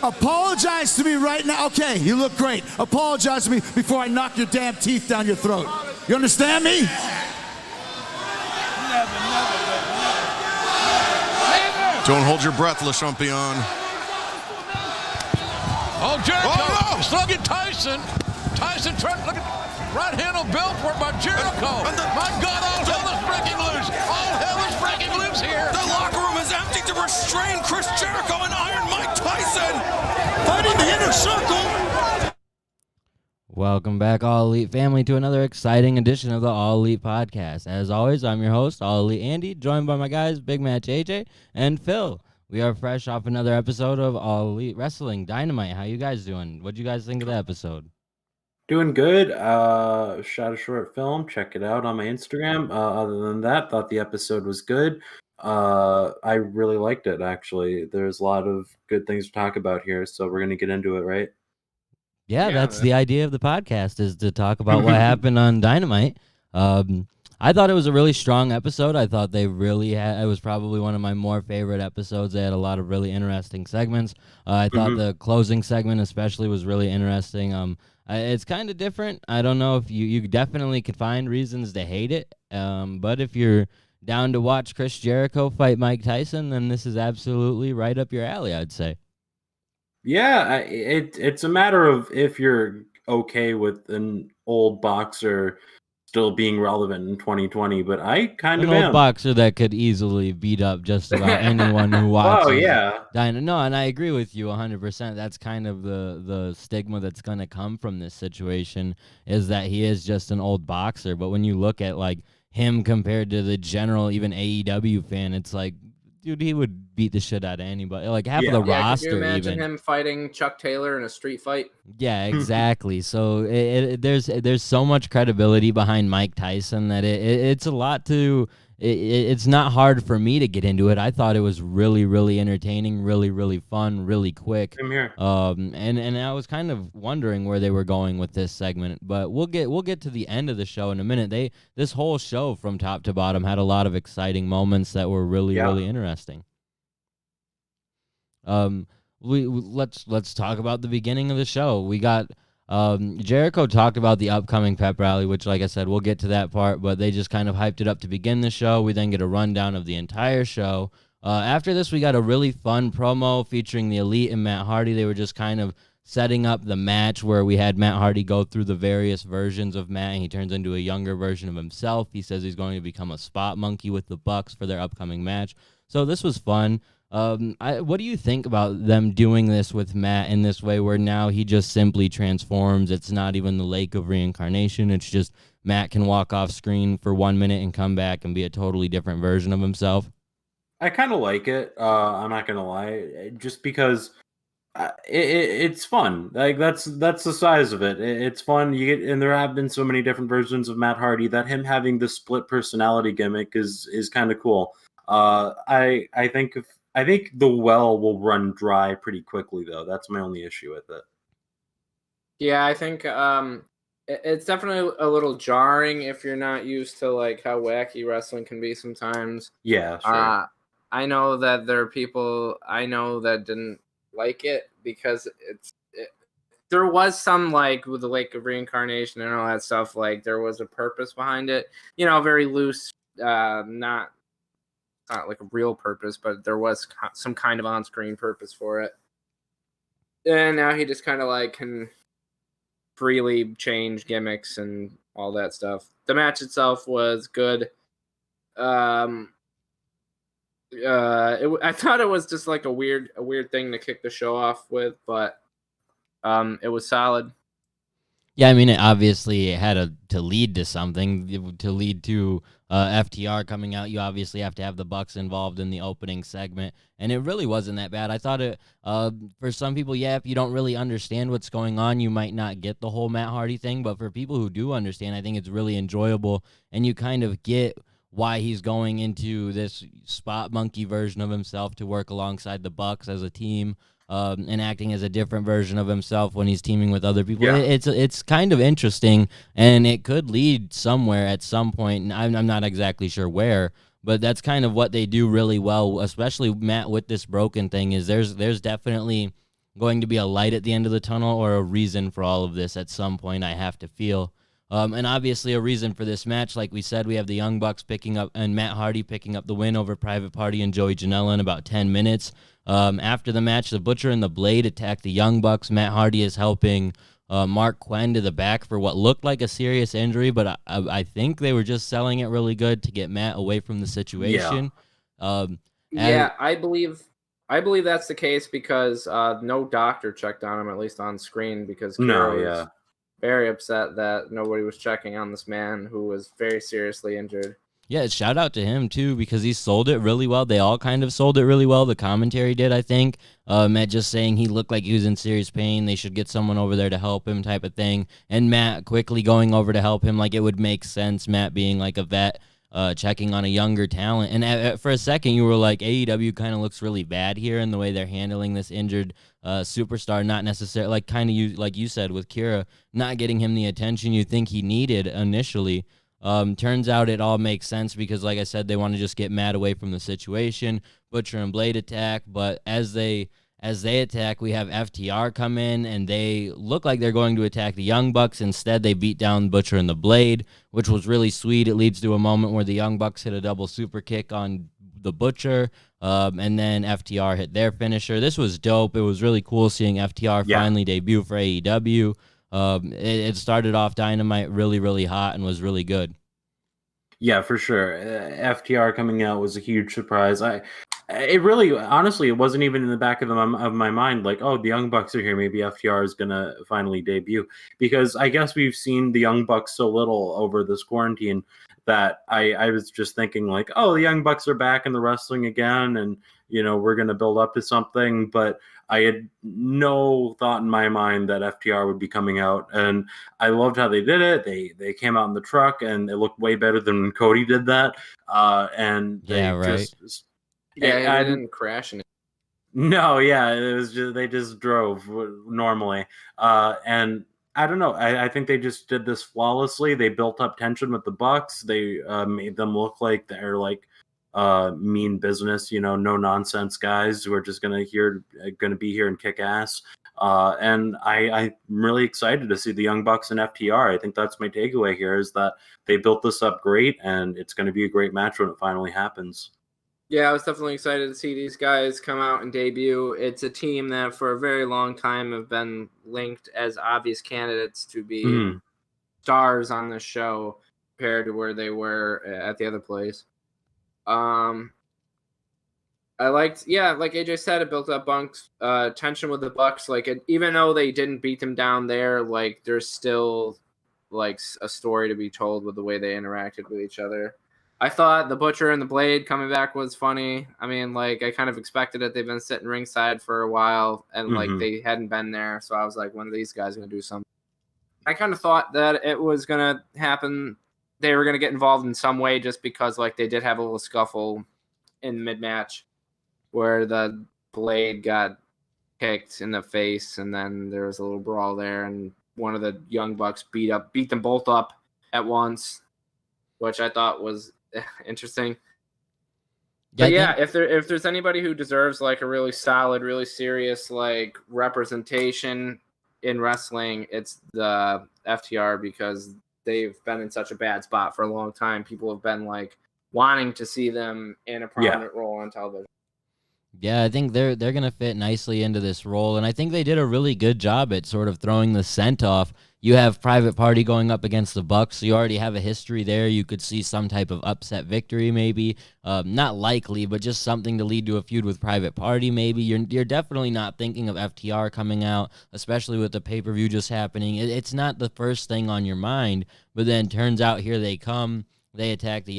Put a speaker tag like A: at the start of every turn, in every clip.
A: Apologize to me right now. Okay, you look great. Apologize to me before I knock your damn teeth down your throat. You understand me?
B: Don't hold your breath, Le Champion.
C: Oh, Jericho slugging Tyson. Tyson trying to look at right hand on Belfort by Jericho. My God, all hell is breaking loose. All hell is breaking loose here.
B: The locker room is empty to restrain Chris Jericho and Iron Mike Tyson.
A: Fighting the inner circle.
D: Welcome back, All Elite family, to another exciting edition of the All Elite podcast. As always, I'm your host, All Elite Andy, joined by my guys, Big Match AJ and Phil. We are fresh off another episode of All Elite Wrestling Dynamite. How you guys doing? What'd you guys think of the episode?
E: Doing good. Shot a short film. Check it out on my Instagram. Other than that, thought the episode was good. I really liked it, actually. There's a lot of good things to talk about here, so we're going to get into it, right?
D: Yeah, that's the idea of the podcast, is to talk about what happened on Dynamite. I thought it was a really strong episode. I thought they really had, it was probably one of my more favorite episodes. They had a lot of really interesting segments. I thought the closing segment especially was really interesting. It's kind of different. I don't know if you definitely could find reasons to hate it. But if you're down to watch Chris Jericho fight Mike Tyson, then this is absolutely right up your alley, I'd say.
E: Yeah, it's a matter of if you're okay with an old boxer still being relevant in 2020, but I kind of am.
D: An old boxer that could easily beat up just about anyone who watches.
E: Oh, yeah.
D: No, and I agree with you 100%. That's kind of the stigma that's going to come from this situation, is that he is just an old boxer. But when you look at like him compared to the general, even AEW fan, it's like, dude, he would beat the shit out of anybody. Like half of the roster.
F: Could you imagine
D: even
F: him fighting Chuck Taylor in a street fight?
D: Yeah, exactly. So there's so much credibility behind Mike Tyson that it's a lot to. It's not hard for me to get into it. I thought it was really, really entertaining, really, really fun, really quick.
E: Same here.
D: And I was kind of wondering where they were going with this segment, but we'll get to the end of the show in a minute. This whole show from top to bottom had a lot of exciting moments that were really, really interesting. Let's talk about the beginning of the show. We got Jericho talked about the upcoming pep rally, which, like I said, we'll get to that part, but they just kind of hyped it up to begin the show. We then get a rundown of the entire show. After this, we got a really fun promo featuring the Elite and Matt Hardy. They were just kind of setting up the match where we had Matt Hardy go through the various versions of Matt, and he turns into a younger version of himself. He says he's going to become a spot monkey with the Bucks for their upcoming match. So this was fun. What do you think about them doing this with Matt in this way, where now he just simply transforms? It's not even the lake of reincarnation. It's just Matt can walk off screen for 1 minute and come back and be a totally different version of himself.
E: I kind of like it. I'm not gonna lie, just because it's fun. Like that's the size of it. It's fun. And there have been so many different versions of Matt Hardy that him having the split personality gimmick is kind of cool. I think the well will run dry pretty quickly, though. That's my only issue with it.
F: Yeah, I think it's definitely a little jarring if you're not used to like how wacky wrestling can be sometimes.
E: Yeah, sure.
F: I know that there are people I know that didn't like it because there was some, like with the Lake of Reincarnation and all that stuff, like there was a purpose behind it. You know, very loose, not like a real purpose, but there was some kind of on-screen purpose for it. And now he just kind of like can freely change gimmicks and all that stuff. The match itself was good. I thought it was just like a weird thing to kick the show off with, but it was solid.
D: Yeah, I mean, it obviously had to lead to something, to lead to FTR coming out. You obviously have to have the Bucks involved in the opening segment, and it really wasn't that bad. I thought it, for some people, if you don't really understand what's going on, you might not get the whole Matt Hardy thing, but for people who do understand, I think it's really enjoyable, and you kind of get why he's going into this spot monkey version of himself to work alongside the Bucks as a team. And acting as a different version of himself when he's teaming with other people. Yeah. It's kind of interesting, and it could lead somewhere at some point, and I'm not exactly sure where, but that's kind of what they do really well, especially Matt with this broken thing, is there's definitely going to be a light at the end of the tunnel or a reason for all of this at some point, I have to feel. And obviously a reason for this match, like we said, we have the Young Bucks picking up and Matt Hardy picking up the win over Private Party and Joey Janela in about 10 minutes. After the match, the Butcher and the Blade attack the Young Bucks. Matt Hardy is helping Mark Quinn to the back for what looked like a serious injury, but I think they were just selling it really good to get Matt away from the situation.
F: Yeah, I believe that's the case because no doctor checked on him, at least on screen, because Kira was very upset that nobody was checking on this man who was very seriously injured.
D: Yeah, shout out to him, too, because he sold it really well. They all kind of sold it really well. The commentary did, I think. Matt just saying he looked like he was in serious pain. They should get someone over there to help him type of thing. And Matt quickly going over to help him. Like, it would make sense, Matt being like a vet, checking on a younger talent. And for a second, you were like, AEW kind of looks really bad here in the way they're handling this injured superstar, not necessarily, like kind of like you said with Kira, not getting him the attention you think he needed initially. Turns out it all makes sense because, like I said, they want to just get Matt away from the situation. Butcher and Blade attack, but as they attack, we have FTR come in, and they look like they're going to attack the Young Bucks. Instead, they beat down Butcher and the Blade, which was really sweet. It leads to a moment where the Young Bucks hit a double super kick on the Butcher, and then FTR hit their finisher. This was dope. It was really cool seeing FTR finally debut for AEW. It started off Dynamite really, really hot and was really good.
E: Yeah, for sure. FTR coming out was a huge surprise. It really, honestly, it wasn't even in the back of my mind. Like, oh, the Young Bucks are here. Maybe FTR is gonna finally debut, because I guess we've seen the Young Bucks so little over this quarantine that I was just thinking like, oh, the Young Bucks are back in the wrestling again, and we're gonna build up to something. But I had no thought in my mind that FTR would be coming out, and I loved how they did it. They came out in the truck, and it looked way better than when Cody did that. And
D: I
F: didn't crash in it.
E: No, yeah, it was just they just drove normally, and I don't know. I think they just did this flawlessly. They built up tension with the Bucks. They made them look like they're like mean business, no nonsense guys who are just gonna be here and kick ass. And I'm really excited to see the Young Bucks and FTR. I think that's my takeaway here, is that they built this up great, and it's going to be a great match when it finally happens.
F: Yeah, I was definitely excited to see these guys come out and debut. It's a team that for a very long time have been linked as obvious candidates to be stars on the show compared to where they were at the other place. I liked, like AJ said, it built up Bucks tension with the Bucks. Like, even though they didn't beat them down there, like there's still like a story to be told with the way they interacted with each other. I thought the Butcher and the Blade coming back was funny. I mean, like, I kind of expected it. They've been sitting ringside for a while, and like they hadn't been there, so I was like, when are these guys gonna do something? I kind of thought that it was gonna happen. They were gonna get involved in some way, just because like they did have a little scuffle in mid-match where the Blade got kicked in the face, and then there was a little brawl there, and one of the Young Bucks beat them both up at once, which I thought was interesting. But if there's anybody who deserves like a really solid, really serious like representation in wrestling, it's the FTR, because they've been in such a bad spot for a long time. People have been like wanting to see them in a prominent role on television. Yeah,
D: I think they're gonna fit nicely into this role, and I think they did a really good job at sort of throwing the scent off. You have Private Party going up against the Bucks, so you already have a history there. You could see some type of upset victory, maybe. Not likely, but just something to lead to a feud with Private Party, maybe. You're definitely not thinking of FTR coming out, especially with the pay-per-view just happening. It's not the first thing on your mind, but then turns out here they come. They attack they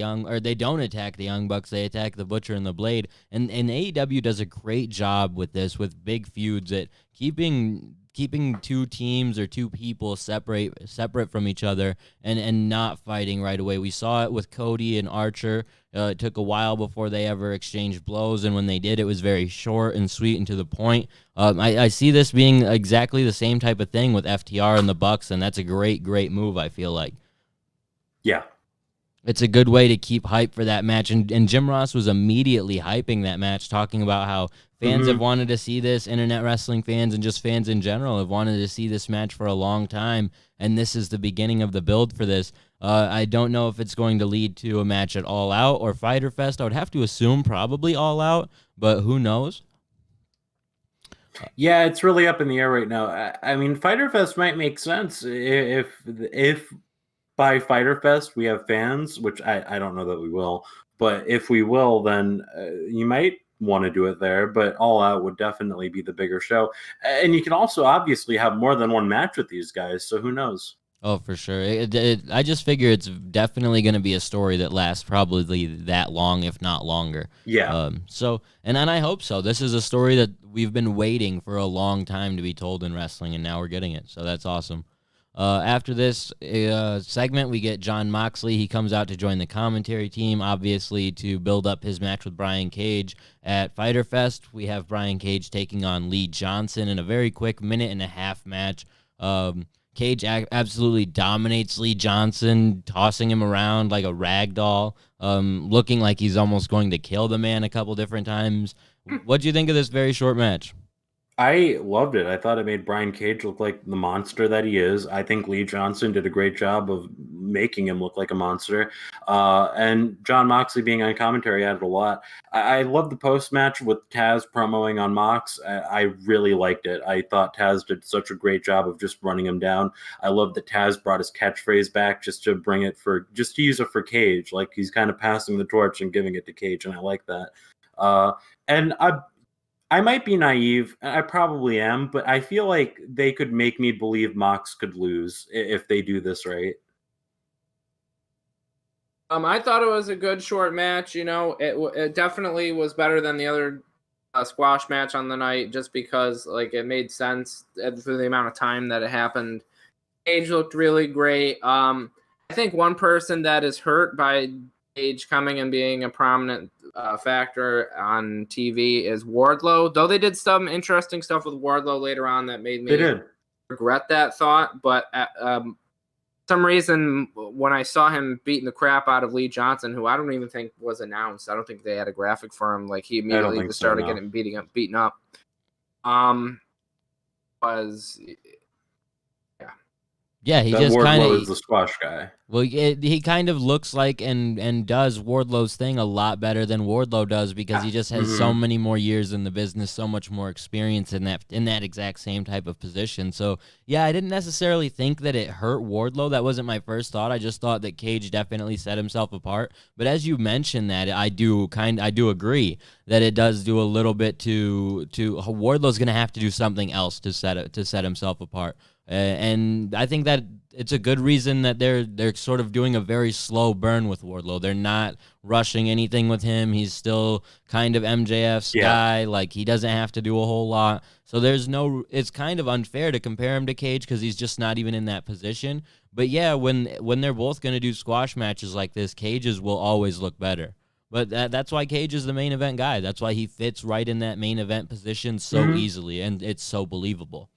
D: don't attack the Young Bucks. They attack the Butcher and the Blade. And AEW does a great job with this, with big feuds, at keeping two teams or two people separate from each other and not fighting right away. We saw it with Cody and Archer. It took a while before they ever exchanged blows, and when they did, it was very short and sweet and to the point. I see this being exactly the same type of thing with FTR and the Bucks, and that's a great, great move, I feel like.
E: Yeah.
D: It's a good way to keep hype for that match. And Jim Ross was immediately hyping that match, talking about how Fans have wanted to see this. Internet wrestling fans and just fans in general have wanted to see this match for a long time, and this is the beginning of the build for this. I don't know if it's going to lead to a match at All Out or Fyter Fest. I would have to assume probably All Out, but who knows?
E: Yeah, it's really up in the air right now. I mean, Fyter Fest might make sense if by Fyter Fest we have fans, which I don't know that we will, but if we will, then you might want to do it there. But All Out would definitely be the bigger show, and you can also obviously have more than one match with these guys. So who knows?
D: Oh, for sure. I just figure it's definitely going to be a story that lasts probably that long, if not longer.
E: Yeah.
D: And I hope so. This is a story that we've been waiting for a long time to be told in wrestling, and now we're getting it. So that's awesome. After this segment, we get Jon Moxley. He comes out to join the commentary team, obviously, to build up his match with Brian Cage at Fyter Fest. We have Brian Cage taking on Lee Johnson in a very quick 1.5-minute match. Cage absolutely dominates Lee Johnson, tossing him around like a rag doll, looking like he's almost going to kill the man a couple different times. What do you think of this very short match?
E: I loved it. I thought it made Brian Cage look like the monster that he is. I think Lee Johnson did a great job of making him look like a monster. And Jon Moxley being on commentary added a lot. I love the post-match with Taz promoing on Mox. I really liked it. I thought Taz did such a great job of just running him down. I love that Taz brought his catchphrase back just to use it for Cage. Like he's kind of passing the torch and giving it to Cage, and I like that. And I might be naive. I probably am, but I feel like they could make me believe Mox could lose if they do this right.
F: I thought it was a good short match. You know, it definitely was better than the other squash match on the night, just because like it made sense for the amount of time that it happened. Cage looked really great. I think one person that is hurt by Cage coming and being a prominent factor on TV is Wardlow. Though they did some interesting stuff with Wardlow later on that made me regret that thought. But some reason, when I saw him beating the crap out of Lee Johnson, who I don't even think was announced, I don't think they had a graphic for him. Like he immediately started getting beaten up.
D: Yeah, he
E: that
D: just kind of
E: is the squash guy.
D: Well, he kind of looks like and does Wardlow's thing a lot better than Wardlow does, because he just has so many more years in the business, so much more experience in that exact same type of position. So yeah, I didn't necessarily think that it hurt Wardlow. That wasn't my first thought. I just thought that Cage definitely set himself apart. But as you mentioned that, I do agree that it does do a little bit to Wardlow's going to have to do something else to set himself apart. And I think that it's a good reason that they're sort of doing a very slow burn with Wardlow. They're not rushing anything with him. He's still kind of MJF's guy. Like, he doesn't have to do a whole lot. So it's kind of unfair to compare him to Cage because he's just not even in that position. But yeah, when they're both going to do squash matches like this, Cage's will always look better. But that's why Cage is the main event guy. That's why he fits right in that main event position so easily, and it's so believable.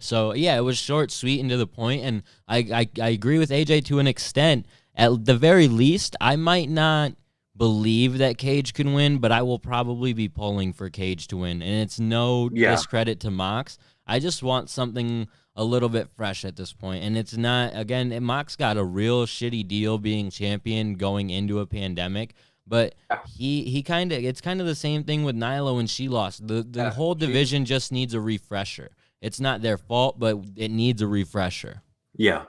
D: So, yeah, it was short, sweet, and to the point, and I agree with AJ to an extent. At the very least, I might not believe that Cage can win, but I will probably be pulling for Cage to win, and it's no discredit to Mox. I just want something a little bit fresh at this point, and it's not, again, Mox got a real shitty deal being champion going into a pandemic. But it's kind of the same thing with Nyla when she lost. The whole division just needs a refresher. It's not their fault, but it needs a refresher.
E: Yeah.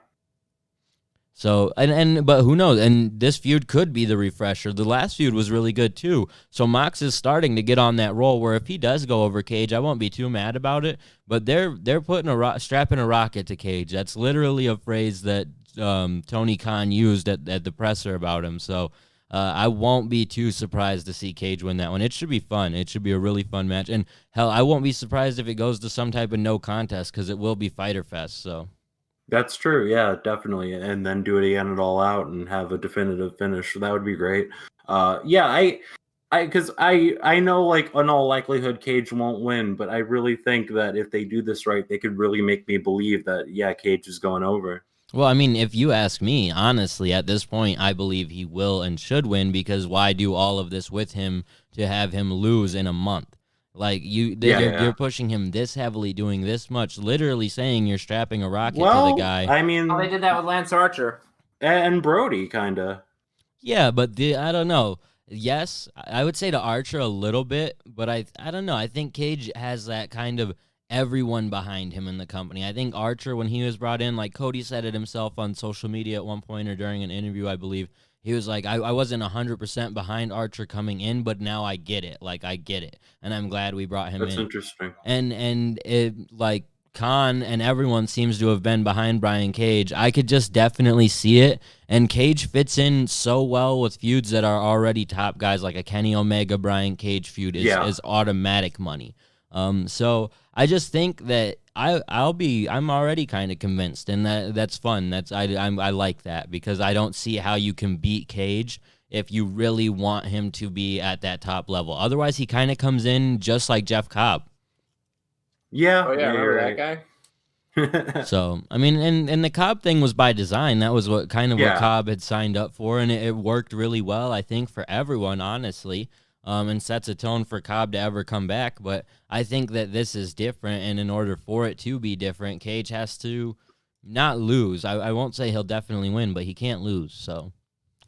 D: So, but who knows? And this feud could be the refresher. The last feud was really good, too. So Mox is starting to get on that roll where if he does go over Cage, I won't be too mad about it. But they're putting strapping a rocket to Cage. That's literally a phrase that Tony Khan used at the presser about him. So I won't be too surprised to see Cage win that one. It should be fun. It should be a really fun match. And, hell, I won't be surprised if it goes to some type of no contest because it will be Fyter Fest. So
E: that's true. Yeah, definitely. And then do it again at All Out and have a definitive finish. That would be great. Because I know, like, in all likelihood, Cage won't win, but I really think that if they do this right, they could really make me believe that, Cage is going over.
D: Well, I mean, if you ask me, honestly, at this point, I believe he will and should win because why do all of this with him to have him lose in a month? Like you're pushing him this heavily, doing this much, literally saying you're strapping a rocket to the guy.
E: I mean,
F: Oh, they did that with Lance Archer.
E: and Brody, kind of.
D: Yeah, but I don't know. Yes, I would say to Archer a little bit, but I don't know. I think Cage has that kind of everyone behind him in the company. I think Archer, when he was brought in, like Cody said it himself on social media at one point or during an interview, I believe, he was like, I wasn't 100% behind Archer coming in, but now I get it. Like, I get it. And I'm glad we brought him in.
E: That's interesting.
D: And it, like, Khan and everyone seems to have been behind Brian Cage. I could just definitely see it. And Cage fits in so well with feuds that are already top guys, like a Kenny Omega Brian Cage feud is automatic money. So I just think that I'm already kind of convinced, and that's fun. I like that because I don't see how you can beat Cage if you really want him to be at that top level. Otherwise, he kind of comes in just like Jeff Cobb.
E: Yeah.
F: Oh yeah, remember
E: right.
F: that guy?
D: So, I mean, and the Cobb thing was by design. That was what Cobb had signed up for, and it worked really well, I think, for everyone, honestly, and sets a tone for Cobb to ever come back. But I think that this is different, and in order for it to be different, Cage has to not lose. I won't say he'll definitely win, but he can't lose. So,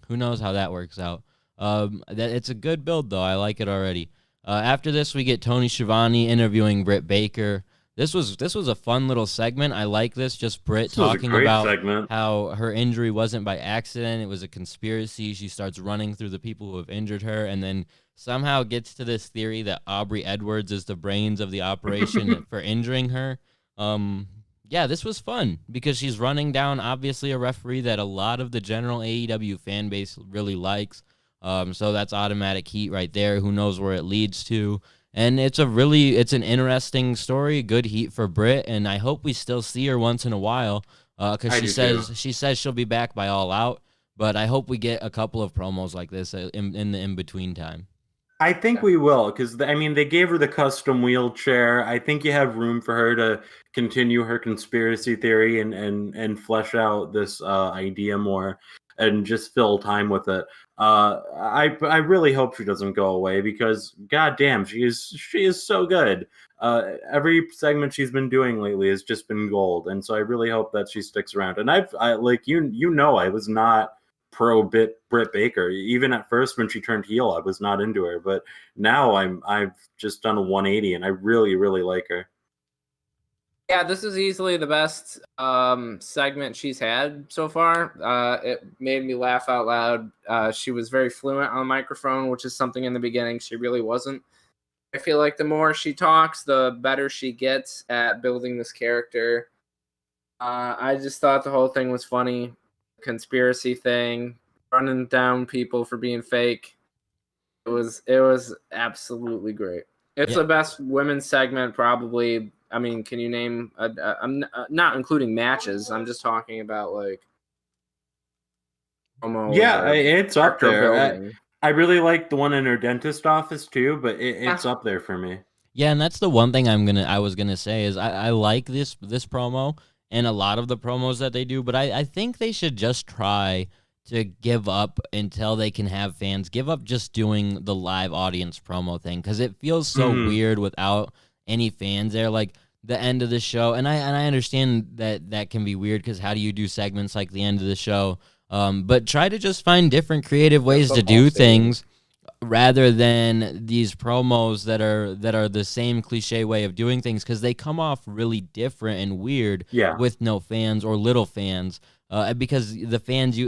D: who knows how that works out. It's a good build, though. I like it already. After this, we get Tony Schiavone interviewing Britt Baker. This was a fun little segment. I like this. Just Britt talking about how her injury wasn't by accident. It was a conspiracy. She starts running through the people who have injured her and then somehow gets to this theory that Aubrey Edwards is the brains of the operation for injuring her. Yeah, this was fun because she's running down, obviously, a referee that a lot of the general AEW fan base really likes. So that's automatic heat right there. Who knows where it leads to? And it's an interesting story, good heat for Britt, and I hope we still see her once in a while because she says she'll be back by All Out, but I hope we get a couple of promos like this in the in-between time.
E: I think we will because, I mean, they gave her the custom wheelchair. I think you have room for her to continue her conspiracy theory and flesh out this idea more and just fill time with it. I really hope she doesn't go away because goddamn, she is so good. Every segment she's been doing lately has just been gold, and so I really hope that she sticks around. And I like I was not pro Britt Baker. Even at first when she turned heel, I was not into her, but now I've just done a 180, and I really really like her.
F: Yeah, this is easily the best segment she's had so far. It made me laugh out loud. She was very fluent on the microphone, which is something in the beginning she really wasn't. I feel like the more she talks, the better she gets at building this character. I just thought the whole thing was funny. Conspiracy thing, running down people for being fake. It was absolutely great. It's the best women's segment probably. I mean, can you name? I'm not including matches. I'm just talking about like.
E: Yeah, it's up there. I really like the one in her dentist office too, but it's up there for me.
D: Yeah, and that's the one thing I was gonna say is I like this promo and a lot of the promos that they do, but I think they should just try to give up until they can have fans. Give up just doing the live audience promo thing because it feels so weird without any fans there. Like the end of the show, and I understand that can be weird because how do you do segments like the end of the show? But try to just find different creative ways to do things rather than these promos that are the same cliche way of doing things because they come off really different and weird with no fans or little fans. Because the fans,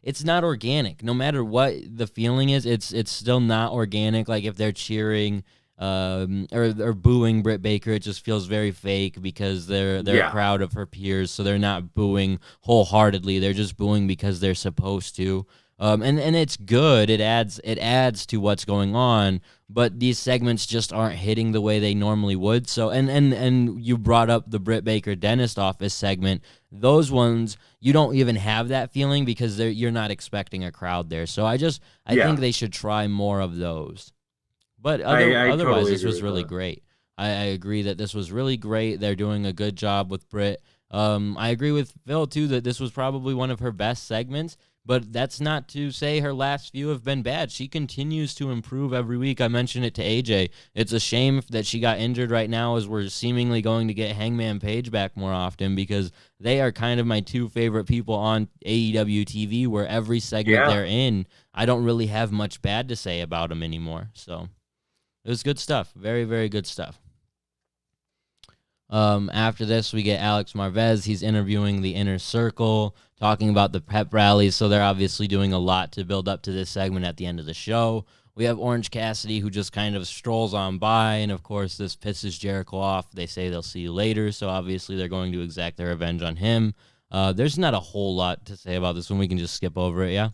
D: it's not organic. No matter what the feeling is, it's still not organic. Like if they're cheering or booing Britt Baker, it just feels very fake because they're proud of her peers, so they're not booing wholeheartedly. They're just booing because they're supposed to. And it's good. It adds to what's going on, but these segments just aren't hitting the way they normally would. So and you brought up the Britt Baker dentist office segment. Those ones you don't even have that feeling because you're not expecting a crowd there. So I think they should try more of those. But otherwise,
E: totally
D: this was really great. I agree that this was really great. They're doing a good job with Britt. I agree with Phil, too, that this was probably one of her best segments, but that's not to say her last few have been bad. She continues to improve every week. I mentioned it to AJ. It's a shame that she got injured right now as we're seemingly going to get Hangman Page back more often, because they are kind of my two favorite people on AEW TV, where every segment they're in, I don't really have much bad to say about them anymore. So it was good stuff. Very, very good stuff. After this, we get Alex Marvez. He's interviewing the Inner Circle, talking about the pep rallies, so they're obviously doing a lot to build up to this segment at the end of the show. We have Orange Cassidy, who just kind of strolls on by, and of course, this pisses Jericho off. They say they'll see you later, so obviously they're going to exact their revenge on him. There's not a whole lot to say about this one. We can just skip over it, yeah?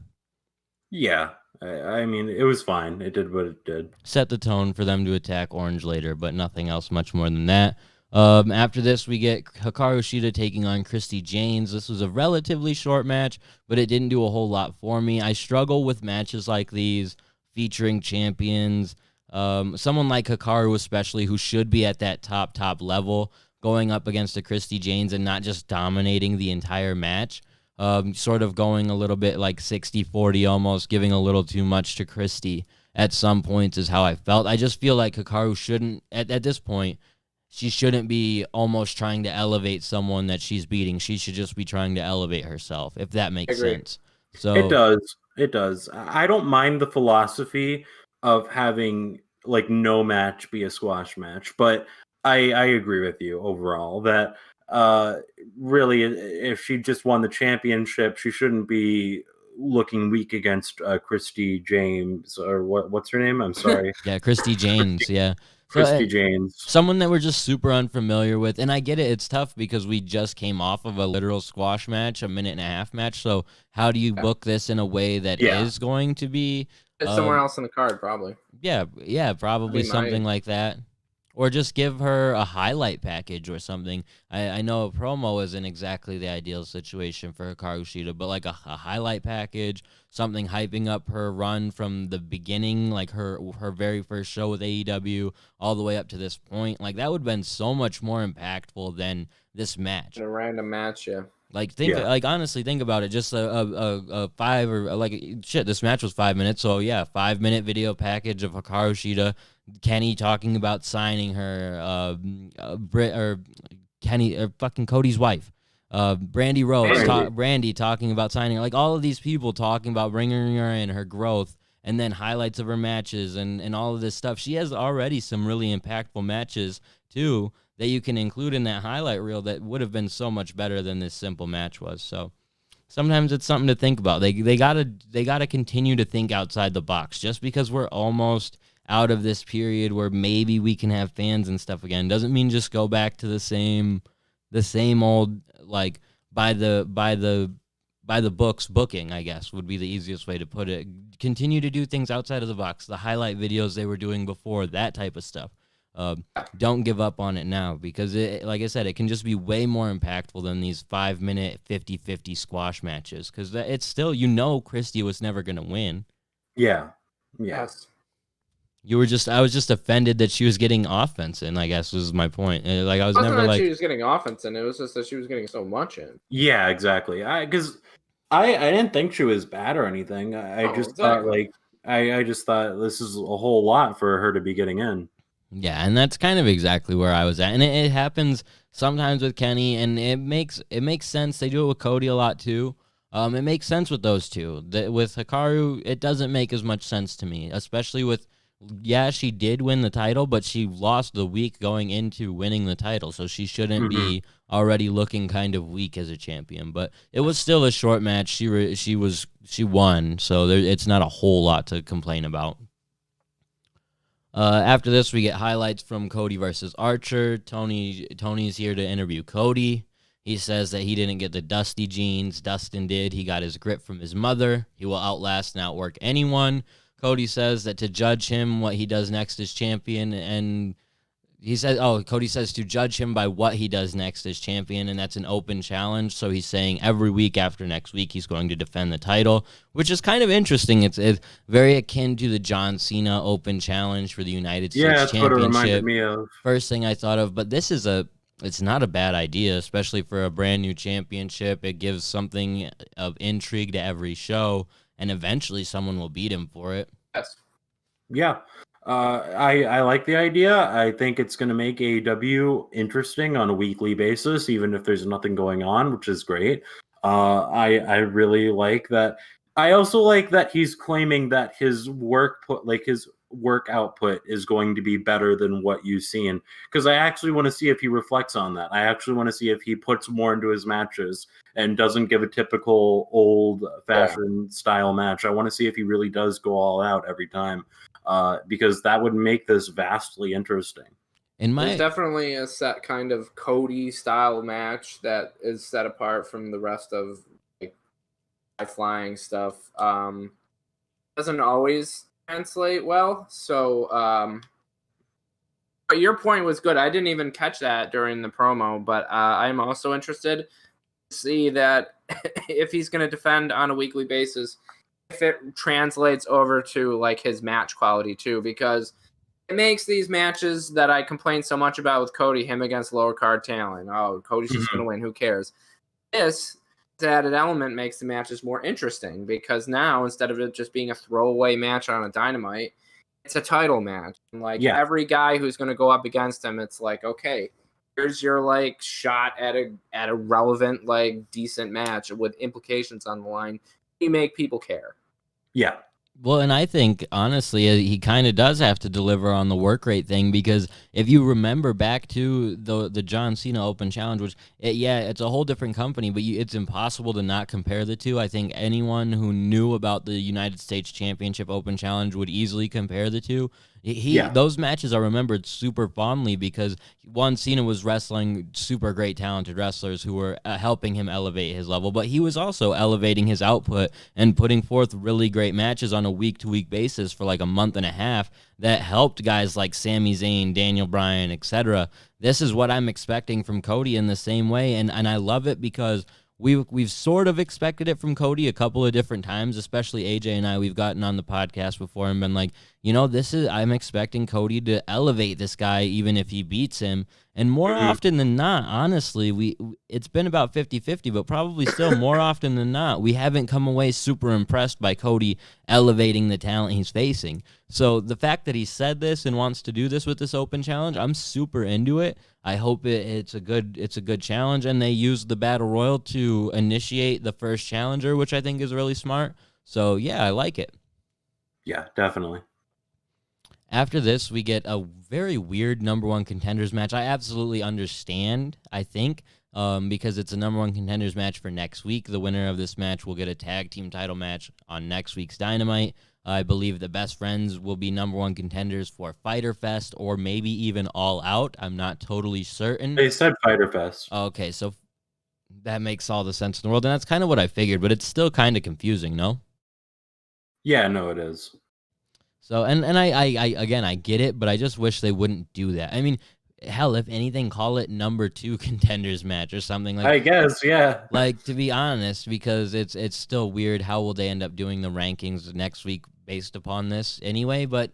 E: Yeah. I mean, it was fine. It did what it did.
D: Set the tone for them to attack Orange later, but nothing else much more than that. After this, we get Hikaru Shida taking on Christy James. This was a relatively short match, but it didn't do a whole lot for me. I struggle with matches like these featuring champions. Someone like Hikaru especially, who should be at that top level, going up against a Christy James and not just dominating the entire match. Sort of going a little bit like 60-40 almost, giving a little too much to Christy at some points is how I felt. I just feel like Hikaru shouldn't, at this point, she shouldn't be almost trying to elevate someone that she's beating. She should just be trying to elevate herself, if that makes sense. So
E: It does. It does. I don't mind the philosophy of having like no match be a squash match, but I agree with you overall that really, if she just won the championship, she shouldn't be looking weak against Christy James, or what's her name? I'm sorry.
D: yeah, Christy James, yeah.
E: Christy James.
D: Someone that we're just super unfamiliar with. And I get it. It's tough because we just came off of a literal squash match, a 1.5-minute match. So how do you book this in a way that is going to be...
F: It's somewhere else in the card, probably.
D: Yeah, probably something like that. Or just give her a highlight package or something. I know a promo isn't exactly the ideal situation for Hikaru Shida, but like a highlight package, something hyping up her run from the beginning, like her very first show with AEW, all the way up to this point. Like, that would have been so much more impactful than this match.
F: A random match, yeah.
D: Like, honestly, think about it. Just a 5 or like, shit, this match was 5 minutes. So, yeah, 5-minute video package of Hikaru Shida, Kenny talking about signing her, fucking Cody's wife, Brandy Rose, Brandy talking about signing her. Like, all of these people talking about bringing her in, her growth, and then highlights of her matches and all of this stuff. She has already some really impactful matches, too, that you can include in that highlight reel that would have been so much better than this simple match was. So sometimes it's something to think about. They gotta continue to think outside the box. Just because we're almost out of this period where maybe we can have fans and stuff again doesn't mean just go back to the same old, like, by the books booking, I guess, would be the easiest way to put it. Continue to do things outside of the box. The highlight videos they were doing before, that type of stuff. Don't give up on it now, because like I said, it can just be way more impactful than these 5-minute 50-50 squash matches, because it's still, Christy was never going to win.
E: Yeah. Yes.
D: I was just offended that she was getting offense in, I guess, was my point. Like, I was never like...
F: she was getting offense in, it was just that she was getting so much in.
E: Yeah, exactly. Because I didn't think she was bad or anything. I just thought this is a whole lot for her to be getting in.
D: Yeah, and that's kind of exactly where I was at. And it happens sometimes with Kenny, and it makes sense. They do it with Cody a lot too. It makes sense with those two. With Hikaru, it doesn't make as much sense to me, especially with, she did win the title, but she lost the week going into winning the title, so she shouldn't be already looking kind of weak as a champion. But it was still a short match. She won, so it's not a whole lot to complain about. After this, we get highlights from Cody versus Archer. Tony's here to interview Cody. He says that he didn't get the Dusty genes. Dustin did. He got his grit from his mother. He will outlast and outwork anyone. Cody says that to judge him, what he does next as champion, and Cody says to judge him by what he does next as champion, and that's an open challenge. So he's saying every week after next week he's going to defend the title, which is kind of interesting. It's very akin to the John Cena Open Challenge for the United States Championship.
E: What it reminded me of.
D: First thing I thought of, but this is It's not a bad idea, especially for a brand new championship. It gives something of intrigue to every show, and eventually someone will beat him for it.
F: Yes.
E: Yeah. I like the idea. I think it's going to make AEW interesting on a weekly basis, even if there's nothing going on, which is great. I really like that. I also like that he's claiming that his work output is going to be better than what you've seen. Because I actually want to see if he reflects on that. I actually want to see if he puts more into his matches and doesn't give a typical old-fashioned style match. I want to see if he really does go all out every time. Because that would make this vastly interesting.
F: There's definitely a set kind of Cody style match that is set apart from the rest of like high flying stuff. Doesn't always translate well. So, but your point was good. I didn't even catch that during the promo, but I'm also interested to see that if he's going to defend on a weekly basis, if it translates over to like his match quality too, because it makes these matches that I complain so much about with Cody, him against lower card talent. Oh, Cody's just going to win. Who cares? This added element makes the matches more interesting because now instead of it just being a throwaway match on a Dynamite, it's a title match. And like every guy who's going to go up against him, it's like, okay, here's your like shot at a relevant, like decent match with implications on the line. You make people care.
E: Yeah.
D: Well, and I think, honestly, he kind of does have to deliver on the work rate thing because if you remember back to the John Cena Open Challenge, which, it's a whole different company, but it's impossible to not compare the two. I think anyone who knew about the United States Championship Open Challenge would easily compare the two. Those matches are remembered super fondly because, one, Cena was wrestling super great talented wrestlers who were helping him elevate his level, but he was also elevating his output and putting forth really great matches on a week-to-week basis for like a month and a half that helped guys like Sami Zayn, Daniel Bryan, etc. This is what I'm expecting from Cody in the same way, and I love it because we've sort of expected it from Cody a couple of different times, especially AJ and I. We've gotten on the podcast before and been like, I'm expecting Cody to elevate this guy even if he beats him. And more often than not, honestly, it's been about 50-50, but probably still more often than not, we haven't come away super impressed by Cody elevating the talent he's facing. So the fact that he said this and wants to do this with this open challenge, I'm super into it. I hope it's a good challenge, and they use the Battle Royal to initiate the first challenger, which I think is really smart. So yeah, I like it.
E: Yeah, definitely.
D: After this, we get a very weird number one contenders match. I absolutely understand, I think, because it's a number one contenders match for next week. The winner of this match will get a tag team title match on next week's Dynamite. I believe the Best Friends will be number one contenders for Fyter Fest or maybe even All Out. I'm not totally certain.
E: They said Fyter Fest.
D: Okay, so that makes all the sense in the world, and that's kind of what I figured, but it's still kind of confusing, no?
E: Yeah, no, it is.
D: So, and I get it, but I just wish they wouldn't do that. I mean, hell, if anything, call it number two contenders match or something like.
E: I guess, yeah.
D: Like, to be honest, because it's still weird. How will they end up doing the rankings next week based upon this anyway? But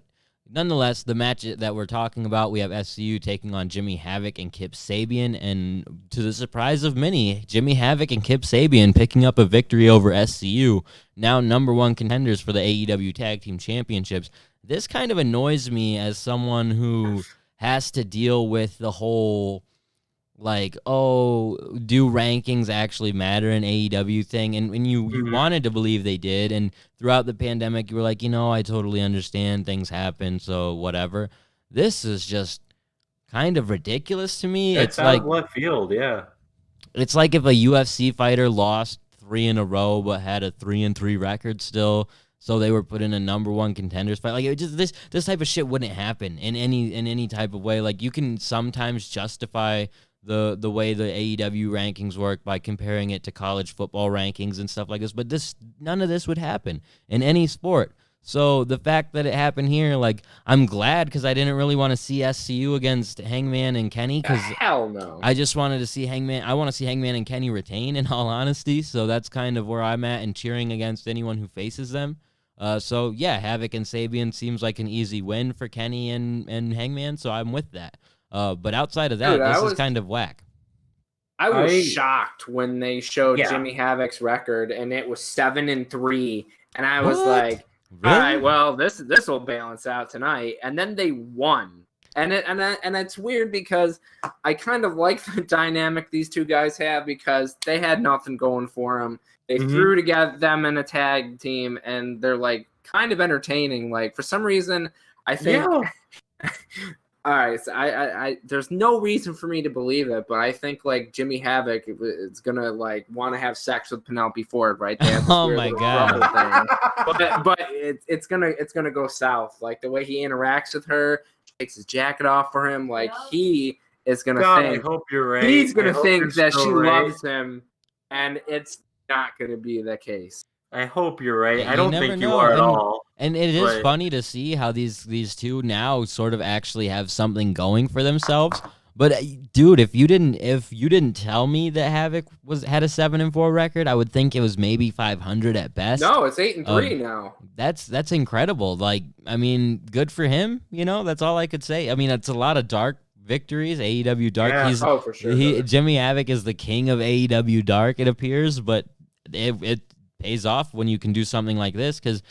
D: nonetheless, the match that we're talking about, we have SCU taking on Jimmy Havoc and Kip Sabian, and to the surprise of many, Jimmy Havoc and Kip Sabian picking up a victory over SCU, now number one contenders for the AEW Tag Team Championships. This kind of annoys me as someone who has to deal with the whole, like, oh, do rankings actually matter in AEW thing? And you wanted to believe they did, and throughout the pandemic, you were like, I totally understand, things happen, so whatever. This is just kind of ridiculous to me.
E: It's out of left field, yeah. It's
D: like if a UFC fighter lost 3 in a row but had a 3-3 record still, so they were put in a number one contenders fight. Like, it just this type of shit wouldn't happen in any type of way. Like, you can sometimes justify the way the AEW rankings work by comparing it to college football rankings and stuff like this, but none of this would happen in any sport. So the fact that it happened here, like, I'm glad because I didn't really want to see SCU against Hangman and Kenny. Because
F: hell no.
D: I just wanted to see Hangman. I want to see Hangman and Kenny retain, in all honesty. So that's kind of where I'm at and cheering against anyone who faces them. So yeah, Havoc and Sabian seems like an easy win for Kenny and Hangman. So I'm with that. But outside of that,
F: Dude,
D: this is kind of whack.
F: I was shocked when they showed
E: Yeah.
F: Jimmy Havoc's record and it was 7-3, and I was
D: What?
F: like,
D: Really?
F: all right, well, this will balance out tonight. And then they won. And it's weird because I kind of like the dynamic these two guys have because they had nothing going for them. They threw together them in a tag team, and they're like kind of entertaining. Like for some reason, I think.
E: Yeah.
F: All right, so I there's no reason for me to believe it, but I think like Jimmy Havoc is gonna like want to have sex with Penelope Ford, right? They have this
D: Oh
F: weird
D: my
F: little
D: God.
F: throuple thing. But it's gonna go south. Like the way he interacts with her, takes his jacket off for him, like he is gonna think.
E: I hope you're right.
F: He's gonna
E: I hope
F: think
E: you're
F: that she
E: still right.
F: loves him, and it's not gonna be the case.
E: I hope you're right.
D: Yeah,
E: I
D: you
E: don't
D: never
E: think you
D: know.
E: are at all.
D: And it is
E: But-
D: funny to see how these two now sort of actually have something going for themselves. But dude, if you didn't tell me that Havoc had a 7-4 record, I would think it was maybe 500 at best.
F: No, it's 8-3 now.
D: That's incredible. Like, I mean, good for him. You know, that's all I could say. I mean, it's a lot of dark victories. AEW Dark.
E: Yeah.
F: Oh, for sure.
D: Jimmy Havoc is the king of AEW Dark. It appears, but it pays off when you can do something like this because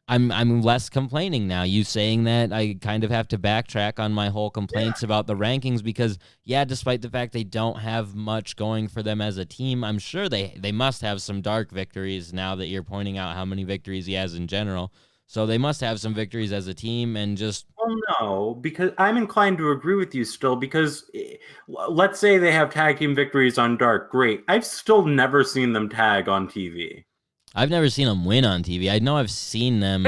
D: I'm less complaining now. You saying that, I kind of have to backtrack on my whole complaints about the rankings because, yeah, despite the fact they don't have much going for them as a team, I'm sure they must have some dark victories now that you're pointing out how many victories he has in general. So they must have some victories as a team and just...
E: Well, no, because I'm inclined to agree with you still because let's say they have tag team victories on Dark. Great. I've still never seen them tag on TV.
D: I've never seen them win on TV. I know I've seen them,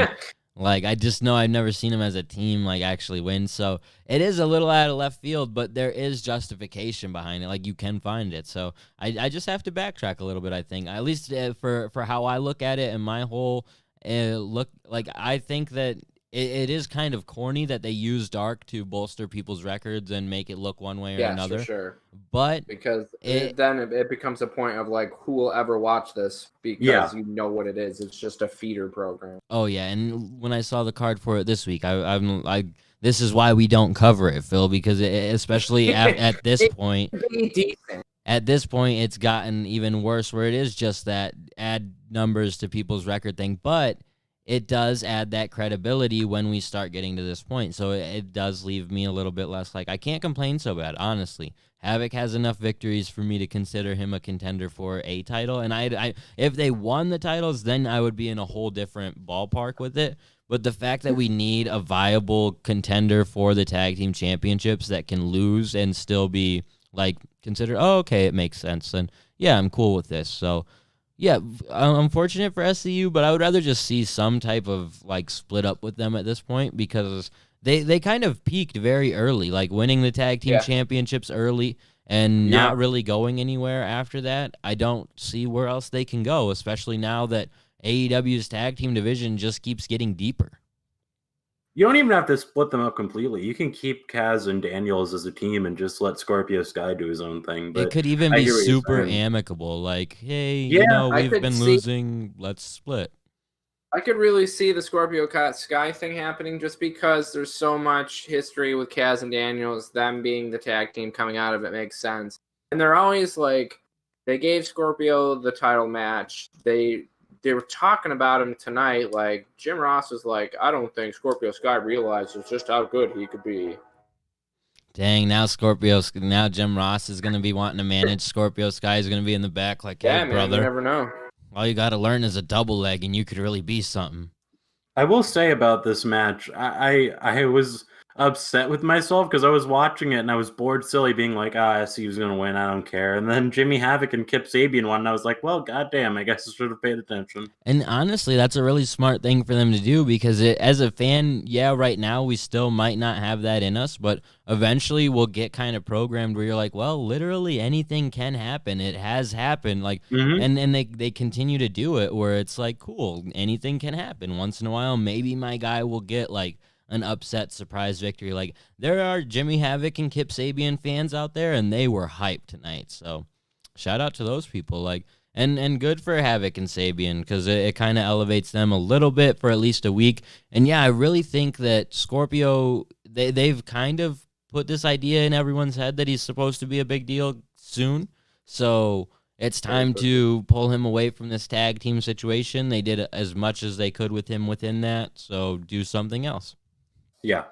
D: like, I just know I've never seen them as a team, like, actually win. So it is a little out of left field, but there is justification behind it. Like, you can find it. So I just have to backtrack a little bit, I think. At least for how I look at it and my whole look, like, I think that it is kind of corny that they use Dark to bolster people's records and make it look one way or another.
F: For sure.
D: But
F: Because then it becomes a point of like, who will ever watch this because you know what it is. It's just a feeder program.
D: oh yeah, and when I saw the card for it this week, I this is why we don't cover it, Phil, because especially at this point,
F: Be decent.
D: at this point, it's gotten even worse where it is just that add numbers to people's record thing, but it does add that credibility when we start getting to this point. So it does leave me a little bit less like, I can't complain so bad, honestly. Havoc has enough victories for me to consider him a contender for a title. And I if they won the titles, then I would be in a whole different ballpark with it. But the fact that we need a viable contender for the tag team championships that can lose and still be like considered, oh, okay, it makes sense. And yeah, I'm cool with this. So yeah, unfortunate for SCU, but I would rather just see some type of like split up with them at this point because they kind of peaked very early, like winning the tag team championships early and not really going anywhere after that. I don't see where else they can go, especially now that AEW's tag team division just keeps getting deeper.
E: You don't even have to split them up completely. You can keep Kaz and Daniels as a team and just let Scorpio Sky do his own thing. But
D: it could even be super amicable, like, hey, you know, we've been losing, let's split.
F: I could really see the Scorpio Sky thing happening just because there's so much history with Kaz and Daniels, them being the tag team coming out of it makes sense. And they're always like, they gave Scorpio the title match. They were talking about him tonight. Like, Jim Ross was like, I don't think Scorpio Sky realizes just how good he could be.
D: Dang, now Jim Ross is going to be wanting to manage Scorpio Sky. Is going to be in the back like, hey,
F: man,
D: brother.
F: You never know.
D: All you got to learn is a double leg, and you could really be something.
E: I will say about this match, I was upset with myself because I was watching it and I was bored silly being like, SCU's going to win, I don't care. And then Jimmy Havoc and Kip Sabian won, and I was like, well, goddamn, I guess I should have paid attention.
D: And honestly, that's a really smart thing for them to do because as a fan, yeah, right now we still might not have that in us, but eventually we'll get kind of programmed where you're like, well, literally anything can happen. It has happened. Like, and they continue to do it where it's like, cool, anything can happen. Once in a while, maybe my guy will get like an upset surprise victory. Like, there are Jimmy Havoc and Kip Sabian fans out there, and they were hyped tonight. So shout out to those people. Like, and good for Havoc and Sabian because it kind of elevates them a little bit for at least a week. And yeah, I really think that Scorpio, they've kind of put this idea in everyone's head that he's supposed to be a big deal soon. So it's time to pull him away from this tag team situation. They did as much as they could with him within that, so do something else.
E: Yeah.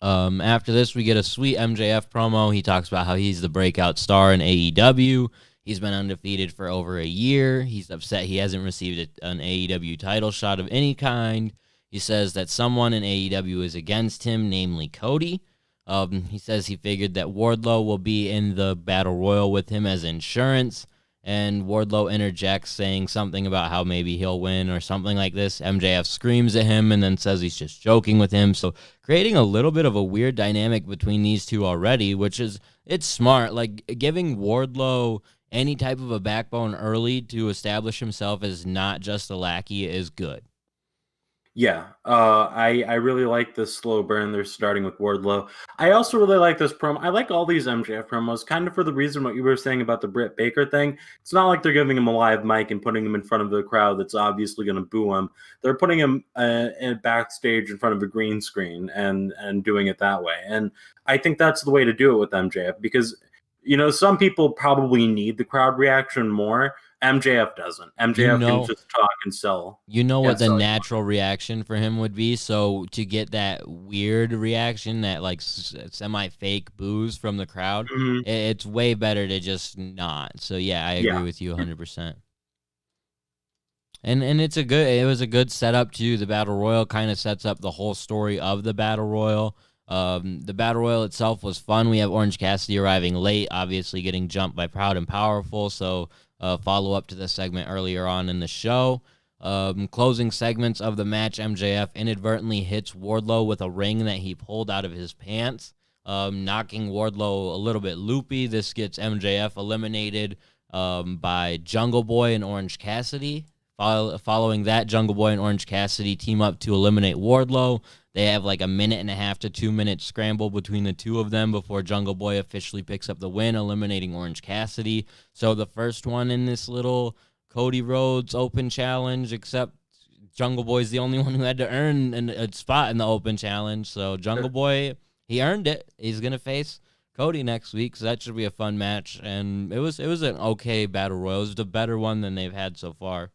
D: After this, we get a sweet MJF promo. He talks about how he's the breakout star in AEW. He's been undefeated for over a year. He's upset he hasn't received an AEW title shot of any kind. He says that someone in AEW is against him, namely Cody. He says he figured that Wardlow will be in the Battle Royal with him as insurance, and Wardlow interjects saying something about how maybe he'll win or something like this. MJF screams at him and then says he's just joking with him, so creating a little bit of a weird dynamic between these two already, which is, it's smart. Like, giving Wardlow any type of a backbone early to establish himself as not just a lackey is good.
E: Yeah, I really like this slow burn. They're starting with Wardlow. I also really like this promo. I like all these MJF promos, kind of for the reason what you were saying about the Britt Baker thing. It's not like they're giving him a live mic and putting him in front of the crowd that's obviously going to boo him. They're putting him in backstage in front of a green screen and doing it that way. And I think that's the way to do it with MJF because, you know, some people probably need the crowd reaction more. MJF doesn't. MJF can just talk and sell.
D: You know what the natural reaction for him would be? So to get that weird reaction, that like semi-fake boos from the crowd, it's way better to just not. So yeah, I agree with you 100%. And it was a good setup too. The Battle Royal kind of sets up the whole story of the Battle Royal. The Battle Royal itself was fun. We have Orange Cassidy arriving late, obviously getting jumped by Proud and Powerful, so follow up to the segment earlier on in the show. Closing segments of the match, MJF inadvertently hits Wardlow with a ring that he pulled out of his pants, knocking Wardlow a little bit loopy. This gets MJF eliminated by Jungle Boy and Orange Cassidy. Following that, Jungle Boy and Orange Cassidy team up to eliminate Wardlow. They have like a 1.5 to 2 minute scramble between the two of them before Jungle Boy officially picks up the win, eliminating Orange Cassidy. So the first one in this little Cody Rhodes Open Challenge, except Jungle Boy's the only one who had to earn a spot in the Open Challenge. So Jungle Boy, he earned it. He's going to face Cody next week, so that should be a fun match. And it was an okay Battle Royal. It was the better one than they've had so far.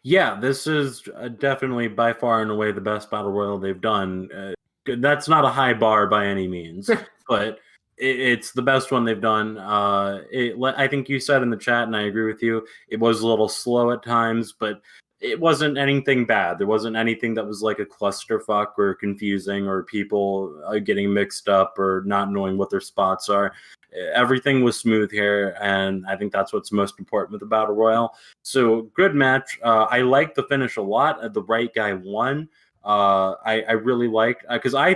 E: Yeah, this is definitely by far and away the best Battle Royal they've done. That's not a high bar by any means, but it's the best one they've done. I think you said in the chat, and I agree with you, it was a little slow at times, but it wasn't anything bad. There wasn't anything that was like a clusterfuck or confusing or people getting mixed up or not knowing what their spots are. Everything was smooth here, and I think that's what's most important with the Battle Royal. So, good match. I liked the finish a lot. The right guy won. I really liked because I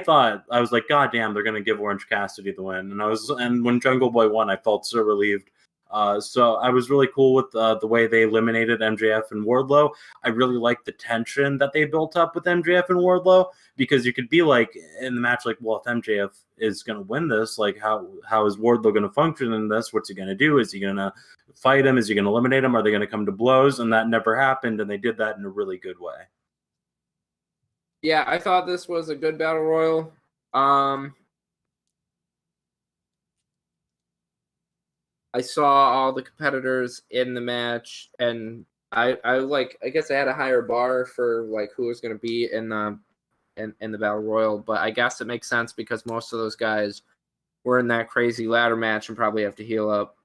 E: was like, God damn, they're gonna give Orange Cassidy the win, and when Jungle Boy won, I felt so relieved. So I was really cool with the way they eliminated MJF and Wardlow. I really liked the tension that they built up with MJF and Wardlow, because you could be like in the match, like, well, if MJF is going to win this, like how is Wardlow going to function in this? What's he going to do? Is he going to fight him? Is he going to eliminate him? Are they going to come to blows? And that never happened, and they did that in a really good way.
F: Yeah, I thought this was a good Battle Royal. I saw all the competitors in the match, and I guess I had a higher bar for like who was going to be in the Battle Royal, but I guess it makes sense because most of those guys were in that crazy ladder match and probably have to heal up.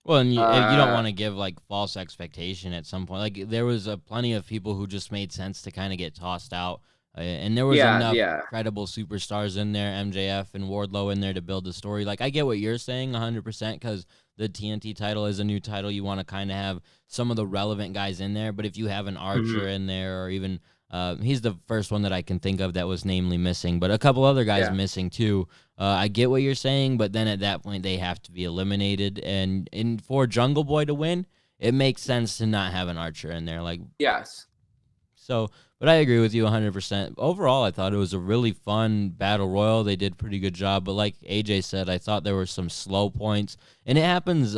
D: Well, and you don't want to give like false expectation at some point. Like there was plenty of people who just made sense to kind of get tossed out. And there was enough credible superstars in there, MJF and Wardlow in there to build the story. Like, I get what you're saying 100% because the TNT title is a new title. You want to kind of have some of the relevant guys in there. But if you have an Archer in there, or even he's the first one that I can think of that was namely missing, but a couple other guys missing too. I get what you're saying, but then at that point they have to be eliminated. And for Jungle Boy to win, it makes sense to not have an Archer in there. Like,
F: yes.
D: So, but I agree with you 100%. Overall, I thought it was a really fun Battle Royal. They did a pretty good job. But like AJ said, I thought there were some slow points. And it happens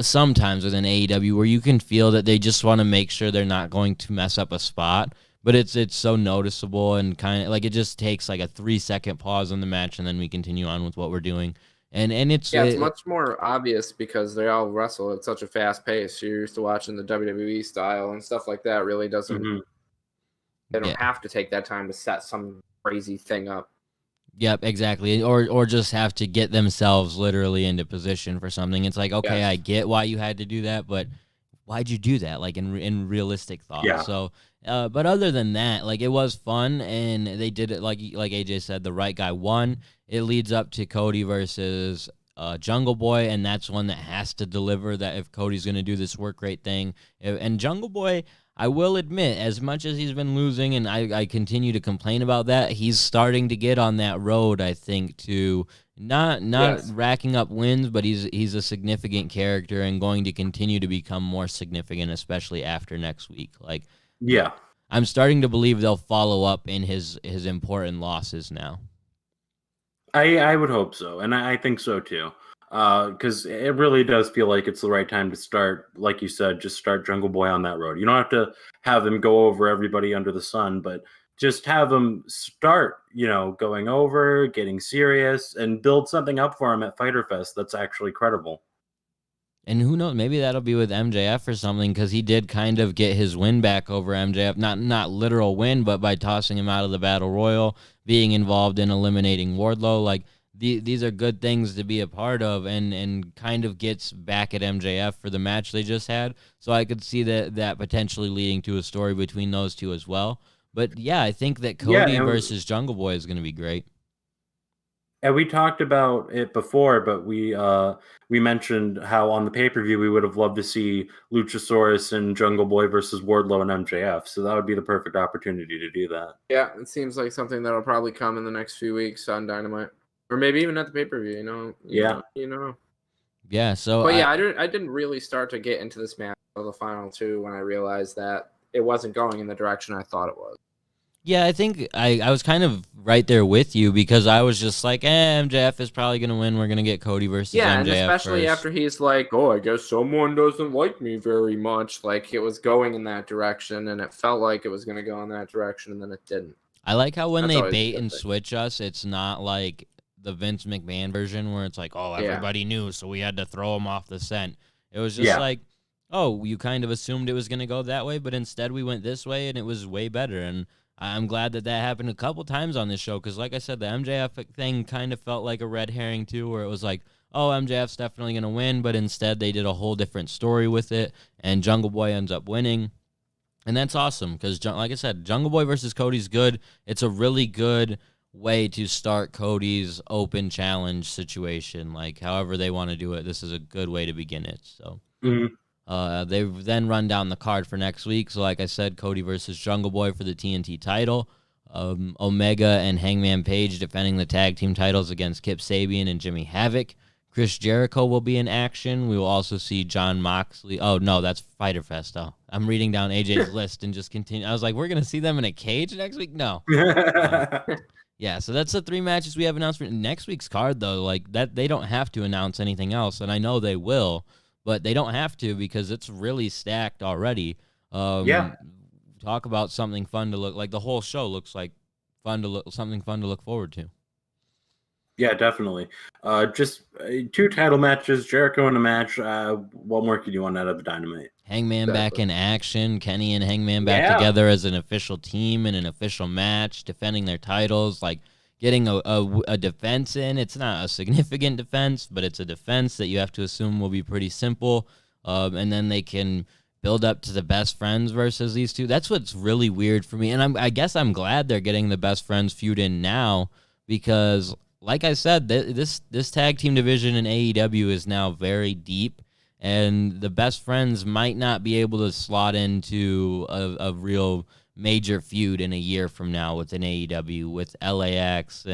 D: sometimes within AEW where you can feel that they just want to make sure they're not going to mess up a spot. but it's so noticeable and kind of like it just takes like a 3-second pause on the match, and then we continue on with what we're doing. And it's
F: much more obvious because they all wrestle at such a fast pace. You're used to watching the WWE style and stuff like that. Really doesn't.
E: Mm-hmm.
F: They don't have to take that time to set some crazy thing up.
D: Yep, exactly. Or just have to get themselves literally into position for something. It's like, okay,
F: Yes.
D: I get why you had to do that, but why'd you do that? Like in realistic thought.
E: Yeah.
D: So, but other than that, like it was fun, and they did it like AJ said, the right guy won. It leads up to Cody versus Jungle Boy, and that's one that has to deliver. That if Cody's going to do this work rate thing, and Jungle Boy, I will admit, as much as he's been losing, and I continue to complain about that, he's starting to get on that road, I think, to not racking up wins, but he's a significant character and going to continue to become more significant, especially after next week. Like,
E: Yeah.
D: I'm starting to believe they'll follow up in his important losses now.
E: I would hope so, and I think so too. Because it really does feel like it's the right time to start, like you said, just start Jungle Boy on that road. You don't have to have him go over everybody under the sun, but just have him start, going over, getting serious, and build something up for him at Fyter Fest that's actually credible.
D: And who knows, maybe that'll be with MJF or something, because he did kind of get his win back over MJF. Not literal win, but by tossing him out of the Battle Royal, being involved in eliminating Wardlow. Like, these are good things to be a part of, and kind of gets back at MJF for the match they just had. So I could see that potentially leading to a story between those two as well. But yeah, I think that Cody versus Jungle Boy is going to be great.
E: And we talked about it before, but we mentioned how on the pay-per-view we would have loved to see Luchasaurus and Jungle Boy versus Wardlow and MJF. So that would be the perfect opportunity to do that.
F: Yeah, it seems like something that'll probably come in the next few weeks on Dynamite. Or maybe even at the pay-per-view, You know.
D: Yeah, so
F: But I didn't really start to get into this match until the final two when I realized that it wasn't going in the direction I thought it was.
D: Yeah, I think I was kind of right there with you, because I was just like, MJF is probably going to win. We're going to get Cody versus MJF
F: and especially
D: first.
F: after he's like, oh, I guess someone doesn't like me very much. Like, it was going in that direction, and it felt like it was going to go in that direction, and then it didn't.
D: I like how when
F: That's
D: they bait and switch us, it's not like the Vince McMahon version where it's like, oh, everybody knew, so we had to throw him off the scent. It was just like, oh, you kind of assumed it was going to go that way, but instead we went this way, and it was way better. And I'm glad that happened a couple times on this show, because like I said, the MJF thing kind of felt like a red herring too, where it was like, oh, MJF's definitely going to win, but instead they did a whole different story with it, and Jungle Boy ends up winning. And that's awesome, because like I said, Jungle Boy versus Cody's good. It's a really good way to start Cody's open challenge situation. Like, however they want to do it, this is a good way to begin it. So they've then run down the card for next week. So like I said, Cody versus Jungle Boy for the TNT title. Omega and Hangman Page defending the tag team titles against Kip Sabian and Jimmy Havoc. Chris Jericho will be in action. We will also see Jon Moxley. Oh, no, that's Fyter Fest. Oh, I'm reading down AJ's list and just continue. I was like, we're going to see them in a cage next week? No. Yeah, so that's the 3 matches we have announced for next week's card, though. Like, that, they don't have to announce anything else, and I know they will, but they don't have to, because it's really stacked already. Talk about something fun to look like. The whole show looks like something fun to look forward to.
E: Yeah, definitely. Just 2 title matches, Jericho in a match. What more could you want out of the Dynamite?
D: Hangman back in action. Kenny and Hangman back together as an official team in an official match, defending their titles, like getting a defense in. It's not a significant defense, but it's a defense that you have to assume will be pretty simple. And then they can build up to the best friends versus these two. That's what's really weird for me. And I guess I'm glad they're getting the best friends feud in now, because like I said, this tag team division in AEW is now very deep, and the best friends might not be able to slot into a real major feud in a year from now with an AEW, with LAX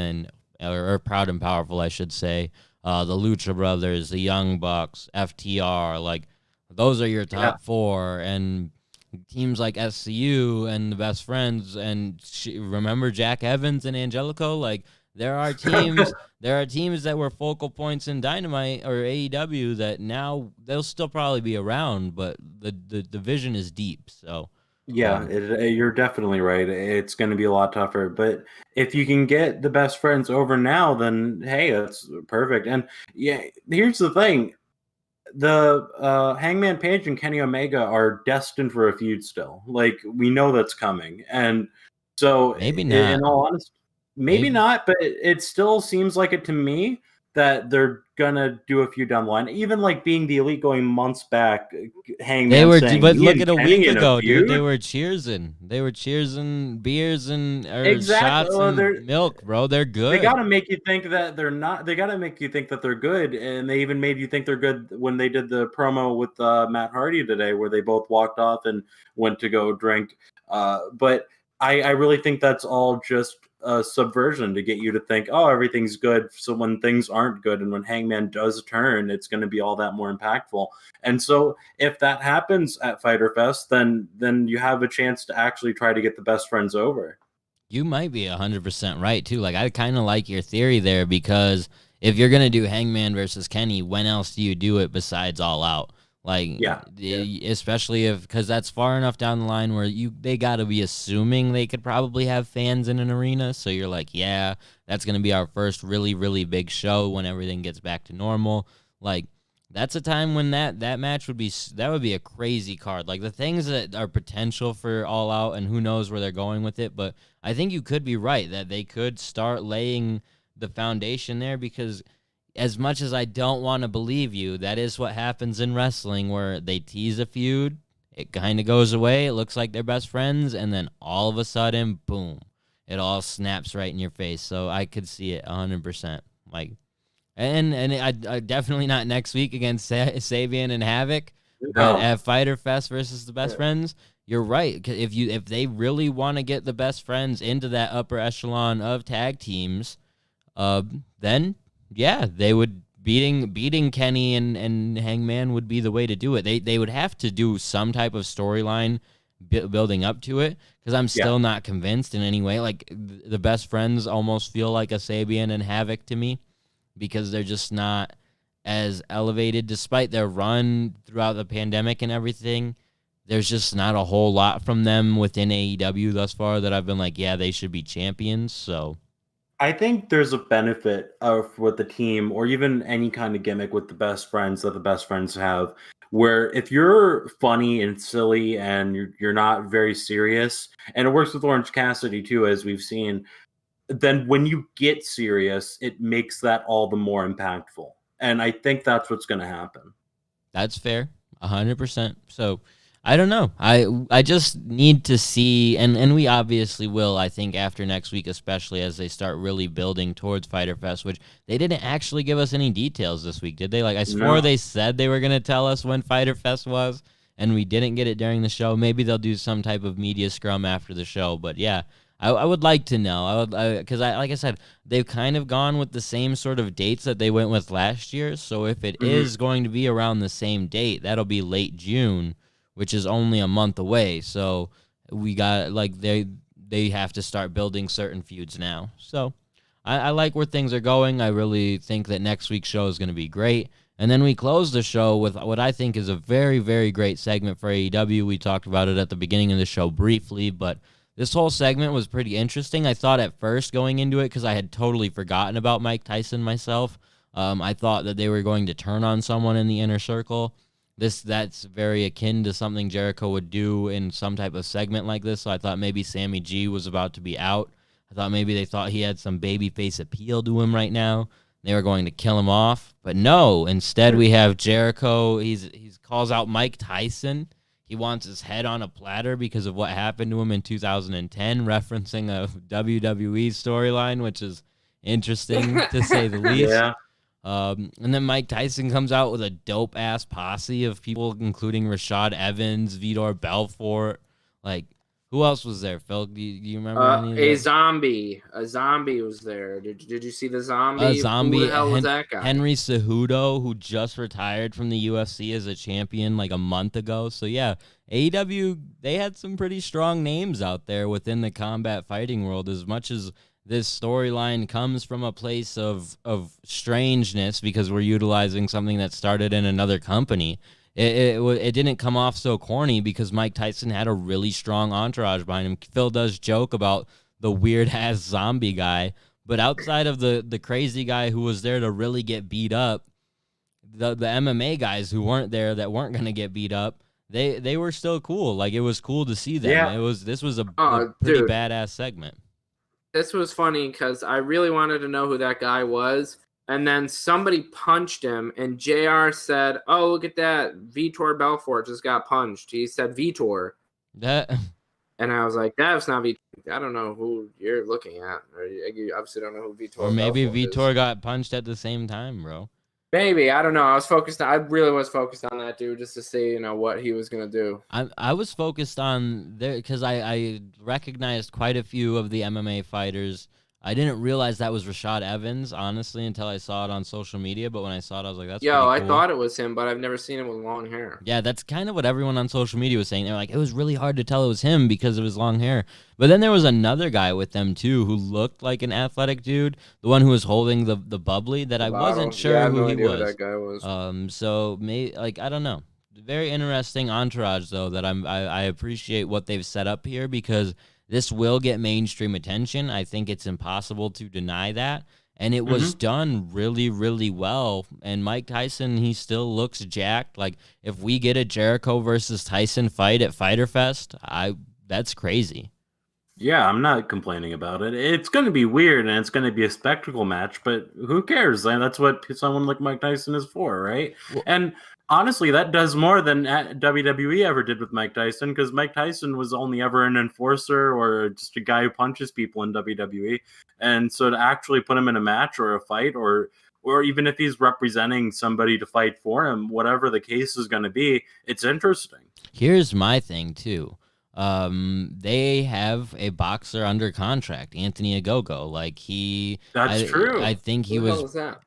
D: or Proud and Powerful, I should say, the Lucha Brothers, the Young Bucks, FTR. Like, those are your top 4, and teams like SCU and the best friends, and remember Jack Evans and Angelico, like. There are teams that were focal points in Dynamite or AEW that now they'll still probably be around, but the division is deep. So
E: Yeah, you're definitely right. It's going to be a lot tougher. But if you can get the best friends over now, then hey, that's perfect. And yeah, here's the thing: the Hangman Page and Kenny Omega are destined for a feud still. Like we know that's coming, and so
D: Maybe
E: in
D: not.
E: all honesty, maybe
D: Maybe.
E: not. But it still seems like it to me that they're gonna do a feud down the line. Even like being the Elite going months back,
D: They
E: Hangman
D: were,
E: saying
D: but
E: me
D: look
E: and
D: at a
E: Kenny
D: week
E: in a
D: ago, dude. They
E: feud.
D: were cheersing. They were cheersing beers and or
E: Exactly.
D: shots and milk, bro. They're
E: They
D: good.
E: got to make you think that they're not. They got to make you think that they're good, and they even made you think they're good when they did the promo with Matt Hardy today, where they both walked off and went to go drink. But I really think that's all just a subversion to get you to think, oh, everything's good. So when things aren't good, and when Hangman does turn, it's going to be all that more impactful. And so if that happens at Fyter Fest, then you have a chance to actually try to get the best friends over.
D: You might be 100% right too. Like I kind of like your theory there because if you're gonna do Hangman versus Kenny, when else do you do it besides All Out? Like,
E: Yeah.
D: especially if because that's far enough down the line where they got to be assuming they could probably have fans in an arena. So you're like, yeah, that's gonna be our first really really big show when everything gets back to normal. Like that's a time when that match would be a crazy card. Like the things that are potential for All Out, and who knows where they're going with it. But I think you could be right that they could start laying the foundation there because as much as I don't want to believe you, that is what happens in wrestling where they tease a feud, it kind of goes away, it looks like they're best friends, and then all of a sudden, boom, it all snaps right in your face. So I could see it 100%. Like. And I definitely not next week against Sabian and Havoc, but at Fyter Fest versus the Best Friends, you're right. If they really want to get the Best Friends into that upper echelon of tag teams, then yeah, they would beating Kenny and Hangman would be the way to do it. They would have to do some type of storyline building up to it because I'm still not convinced in any way. Like the Best Friends almost feel like a Sabian and Havoc to me, because they're just not as elevated despite their run throughout the pandemic and everything. There's just not a whole lot from them within AEW thus far that I've been like, yeah, they should be champions. So
E: I think there's a benefit of with the team or even any kind of gimmick with the best friends that the best friends have, where if you're funny and silly and you're not very serious, and it works with Orange Cassidy too, as we've seen, then when you get serious, it makes that all the more impactful. And I think that's what's going to happen.
D: that's fair, 100%. So I don't know. I just need to see, and we obviously will, I think, after next week, especially as they start really building towards Fyter Fest, which they didn't actually give us any details this week, did they? Like, I swore they said they were going to tell us when Fyter Fest was, and we didn't get it during the show. Maybe they'll do some type of media scrum after the show, but yeah. I would like to know. Because like I said, they've kind of gone with the same sort of dates that they went with last year. So if it is going to be around the same date, that'll be late June, which is only a month away. So we got like they have to start building certain feuds now. So I like where things are going. I really think that next week's show is going to be great. And then we close the show with what I think is a very, very great segment for AEW. We talked about it at the beginning of the show briefly, but this whole segment was pretty interesting. I thought at first going into it, because I had totally forgotten about Mike Tyson myself, I thought that they were going to turn on someone in the inner circle. That's very akin to something Jericho would do in some type of segment like this. So I thought maybe Sammy G was about to be out. I thought maybe they thought he had some babyface appeal to him right now. They were going to kill him off. But no, instead we have Jericho. He calls out Mike Tyson. He wants his head on a platter because of what happened to him in 2010, referencing a WWE storyline, which is interesting to say the least.
E: Yeah.
D: And then Mike Tyson comes out with a dope-ass posse of people, including Rashad Evans, Vitor Belfort. Like, who else was there, Phil? Do you remember any of
F: A
D: those?
F: zombie. A zombie was there. Did you see the zombie?
D: A zombie.
F: Who the hell was that guy?
D: Henry Cejudo, who just retired from the UFC as a champion like a month ago. So yeah, AEW, they had some pretty strong names out there within the combat fighting world. As much as this storyline comes from a place of strangeness because we're utilizing something that started in another company, it didn't come off so corny because Mike Tyson had a really strong entourage behind him. Phil does joke about the weird ass zombie guy, but outside of the crazy guy who was there to really get beat up, the MMA guys who weren't there that weren't gonna get beat up, they were still cool. Like, it was cool to see them.
E: Yeah.
D: This was a pretty
F: Dude.
D: badass segment.
F: This was funny because I really wanted to know who that guy was. And then somebody punched him, and JR said, "Oh, look at that. Vitor Belfort just got punched." He said Vitor.
D: That
F: And I was like, "That's not Vitor. I don't know who you're looking at. Or you obviously don't know who Vitor
D: or maybe
F: Belfort
D: Vitor
F: is."
D: got punched at the same time, bro.
F: Maybe. I don't know. I really was focused on that dude just to see, what he was going to do.
D: I was focused on there because I recognized quite a few of the MMA fighters. I didn't realize that was Rashad Evans, honestly, until I saw it on social media. But when I saw it, I was like, that's pretty
F: I
D: cool.
F: thought it was him, but I've never seen him with long hair.
D: Yeah, that's kind of what everyone on social media was saying. They're like, it was really hard to tell it was him because of his long hair. But then there was another guy with them, too, who looked like an athletic dude. The one who was holding the bubbly that I wasn't sure
F: I have
D: who
F: no
D: he
F: idea
D: was.
F: who that guy was.
D: So, I don't know. Very interesting entourage, though, that I appreciate what they've set up here because this will get mainstream attention. I think it's impossible to deny that. And it was done really, really well. And Mike Tyson, he still looks jacked. Like, if we get a Jericho versus Tyson fight at Fyter Fest, that's crazy.
E: Yeah, I'm not complaining about it. It's going to be weird and it's going to be a spectacle match, but who cares? Like, that's what someone like Mike Tyson is for, right? And honestly, that does more than WWE ever did with Mike Tyson, because Mike Tyson was only ever an enforcer or just a guy who punches people in WWE. And so to actually put him in a match or a fight, or even if he's representing somebody to fight for him, whatever the case is going to be, it's interesting.
D: Here's my thing, too. They have a boxer under contract, Anthony Ogogo.
E: That's true.
D: I think
F: Who the hell was that?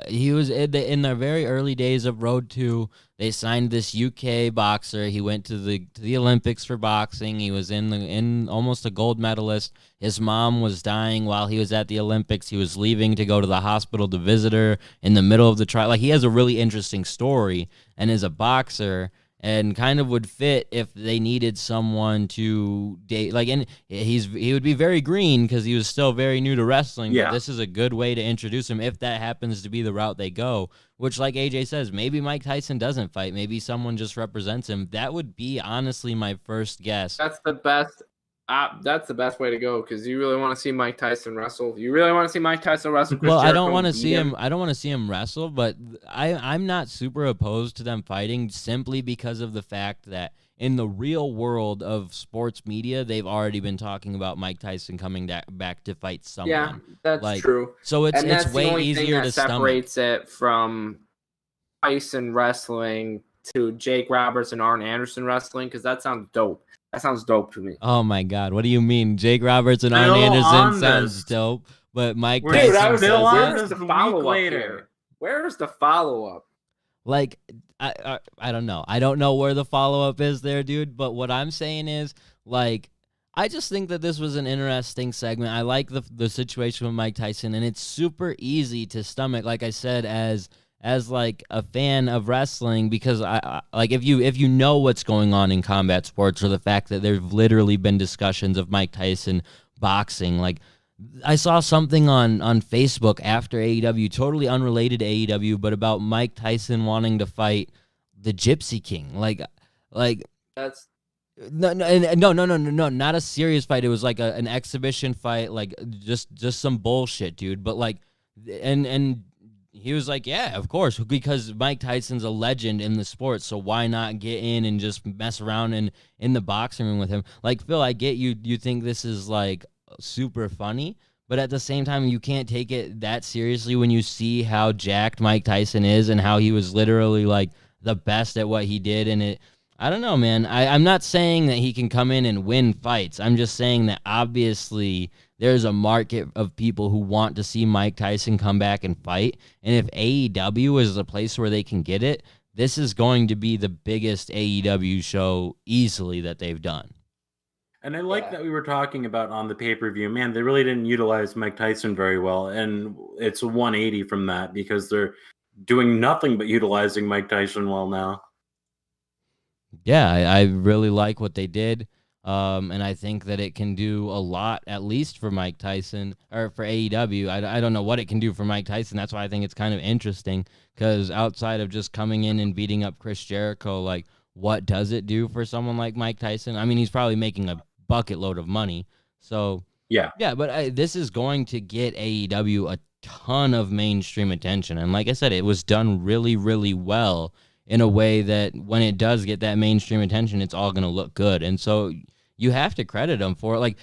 D: he was in the very early days of Road 2. They signed this UK boxer. He went to the Olympics for boxing. He was in almost a gold medalist. His mom was dying while he was at the Olympics. He was leaving to go to the hospital to visit her in the middle of the trial. Like, he has a really interesting story and is a boxer. And kind of would fit if they needed someone to date. And he would be very green because he was still very new to wrestling.
E: Yeah.
D: But this is a good way to introduce him if that happens to be the route they go. Which, like AJ says, maybe Mike Tyson doesn't fight. Maybe someone just represents him. That would be honestly my first guess.
F: That's the best. That's the best way to go because you really want to see Mike Tyson wrestle. You really want to see Mike Tyson wrestle.
D: Well, I don't want to see him. I don't want to see him wrestle, but I'm not super opposed to them fighting simply because of the fact that in the real world of sports media, they've already been talking about Mike Tyson coming back to fight someone.
F: Yeah, that's true.
D: So it's
F: that's
D: way
F: the only
D: easier
F: thing that
D: to stomach.
F: separates it from Tyson wrestling to Jake Roberts and Arn Anderson wrestling because that sounds dope. That sounds dope to me.
D: Oh my God, what do you mean? Jake Roberts and Arn Anderson sounds dope, but Mike Tyson.
F: Dude, I was
E: still on
F: where's
E: this
F: the
E: a
F: follow
E: week
F: up
E: later.
F: here? Where's the follow up?
D: Like, I don't know. I don't know where the follow-up is there, dude. But what I'm saying is, like, I just think that this was an interesting segment. I like the situation with Mike Tyson, and it's super easy to stomach, like I said, as like a fan of wrestling, because I like if you know what's going on in combat sports, or the fact that there've literally been discussions of Mike Tyson boxing. Like, I saw something on Facebook after AEW, totally unrelated to AEW, but about Mike Tyson wanting to fight the Gypsy King. Like
F: That's
D: no, not a serious fight. It was like an exhibition fight, like just some bullshit, dude. But like, and he was like, yeah, of course, because Mike Tyson's a legend in the sport, so why not get in and just mess around in the boxing room with him? Like, Phil, I get you think this is like super funny, but at the same time, you can't take it that seriously when you see how jacked Mike Tyson is and how he was literally like the best at what he did. And I don't know, man. I'm not saying that he can come in and win fights. I'm just saying that obviously there's a market of people who want to see Mike Tyson come back and fight. And if AEW is the place where they can get it, this is going to be the biggest AEW show easily that they've done.
E: And I like that we were talking about on the pay-per-view, man, they really didn't utilize Mike Tyson very well. And it's a 180 from that because they're doing nothing but utilizing Mike Tyson well now.
D: Yeah, I really like what they did. And I think that it can do a lot, at least for Mike Tyson, or for AEW. I don't know what it can do for Mike Tyson. That's why I think it's kind of interesting, because outside of just coming in and beating up Chris Jericho, like, what does it do for someone like Mike Tyson? I mean, he's probably making a bucket load of money. So,
E: Yeah.
D: yeah, but this is going to get AEW a ton of mainstream attention. And like I said, it was done really, really well in a way that when it does get that mainstream attention, it's all going to look good. And so you have to credit them for it. Like,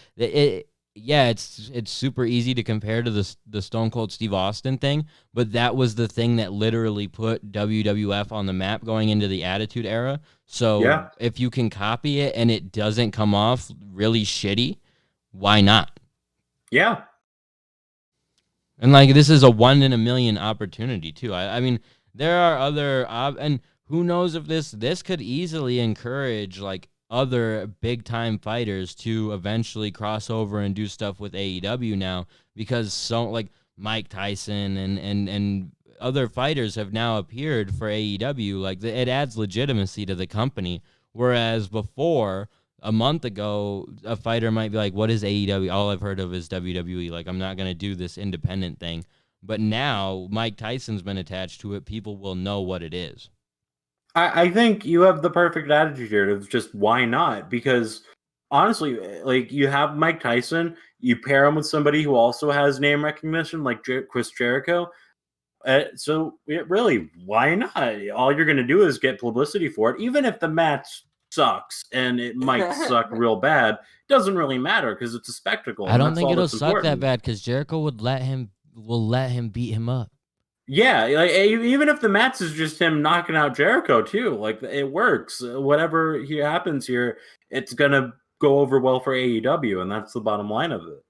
D: yeah, it's super easy to compare to the Stone Cold Steve Austin thing, but that was the thing that literally put WWF on the map going into the Attitude Era. So
E: Yeah.
D: if you can copy it and it doesn't come off really shitty, why not?
E: Yeah.
D: And like, this is a 1 in a million opportunity too. I mean, there are other and who knows if this could easily encourage like other big time fighters to eventually cross over and do stuff with AEW now, because so like Mike Tyson and other fighters have now appeared for AEW. Like, it adds legitimacy to the company, whereas before, a month ago, a fighter might be like, what is AEW? All I've heard of is WWE. Like, I'm not going to do this independent thing. But now Mike Tyson's been attached to it. People will know what it is.
E: I think you have the perfect attitude here of just why not? Because honestly, like, you have Mike Tyson, you pair him with somebody who also has name recognition, like Chris Jericho. So really, why not? All you're going to do is get publicity for it, even if the match sucks and it might suck real bad. Doesn't really matter because it's a spectacle.
D: I don't
E: that's
D: think
E: all
D: it'll
E: that's
D: suck
E: important.
D: that bad, because Jericho will let him beat him up.
E: Yeah, like, even if the match is just him knocking out Jericho too, like, it works. Whatever here happens here, it's gonna go over well for AEW, and that's the bottom line of it.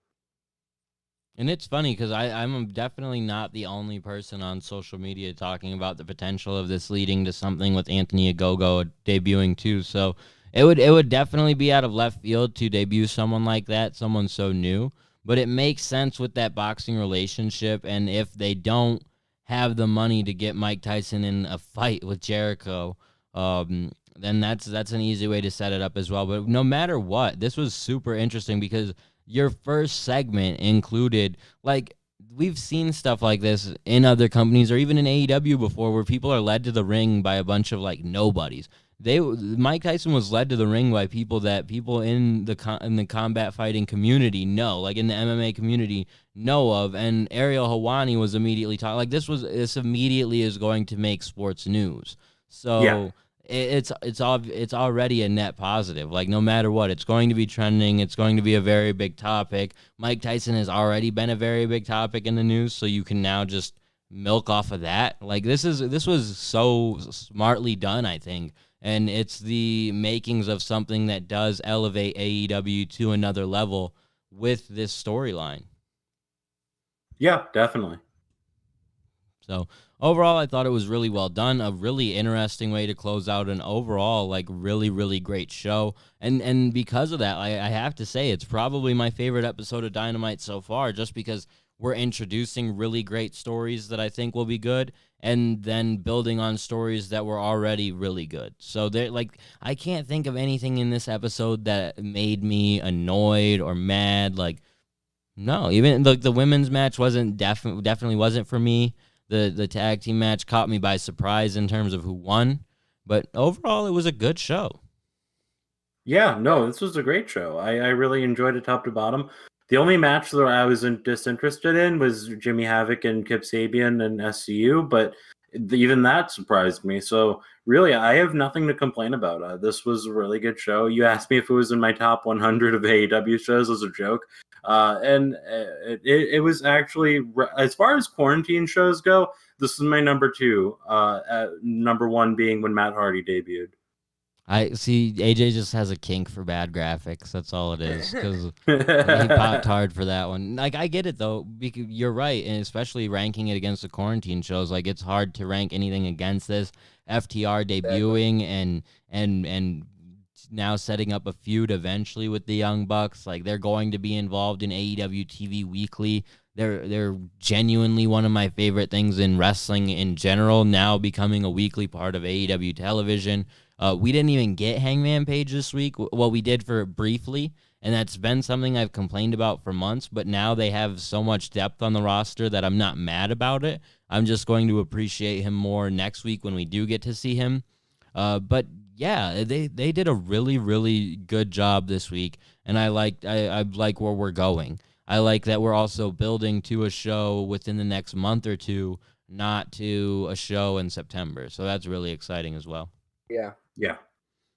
D: And it's funny because I'm definitely not the only person on social media talking about the potential of this leading to something with Anthony Ogogo debuting too. So it would definitely be out of left field to debut someone like that, someone so new. But it makes sense with that boxing relationship, and if they don't have the money to get Mike Tyson in a fight with Jericho, then that's an easy way to set it up as well. But no matter what, this was super interesting because your first segment included, like, we've seen stuff like this in other companies or even in AEW before, where people are led to the ring by a bunch of like nobodies. Mike Tyson was led to the ring by people that people in the combat fighting community know, like in the MMA community know of, and Ariel Helwani was immediately taught. Like, this immediately is going to make sports news. So
E: Yeah.
D: it's already a net positive. Like, no matter what, it's going to be trending. It's going to be a very big topic. Mike Tyson has already been a very big topic in the news, so you can now just milk off of that. Like, this was so smartly done, I think. And it's the makings of something that does elevate AEW to another level with this storyline.
E: Yeah, definitely.
D: So overall, I thought it was really well done. A really interesting way to close out an overall, like, really, really great show. And because of that, I have to say it's probably my favorite episode of Dynamite so far, just because we're introducing really great stories that I think will be good, and then building on stories that were already really good. So I can't think of anything in this episode that made me annoyed or mad. Like, no, even the women's match wasn't definitely wasn't for me. The tag team match caught me by surprise in terms of who won, but overall it was a good show.
E: Yeah, no, this was a great show. I really enjoyed it top to bottom. The only match that I was disinterested in was Jimmy Havoc and Kip Sabian and SCU, but even that surprised me. So really, I have nothing to complain about. This was a really good show. You asked me if it was in my top 100 of AEW shows as a joke, and it was actually, as far as quarantine shows go, this is my number two. Number one being when Matt Hardy debuted.
D: I see AJ just has a kink for bad graphics. That's all it is. Because he popped hard for that one. Like, I get it though, because you're right, and especially ranking it against the quarantine shows, like, it's hard to rank anything against this. FTR debuting and now setting up a feud eventually with the Young Bucks. Like, they're going to be involved in AEW TV Weekly. They're genuinely one of my favorite things in wrestling in general, now becoming a weekly part of AEW television. We didn't even get Hangman Page this week. Well, we did for briefly, and that's been something I've complained about for months, but now they have so much depth on the roster that I'm not mad about it. I'm just going to appreciate him more next week when we do get to see him. But yeah, they did a really, really good job this week, and I like where we're going. I like that we're also building to a show within the next month or two, not to a show in September. So that's really exciting as well.
F: Yeah.
E: Yeah.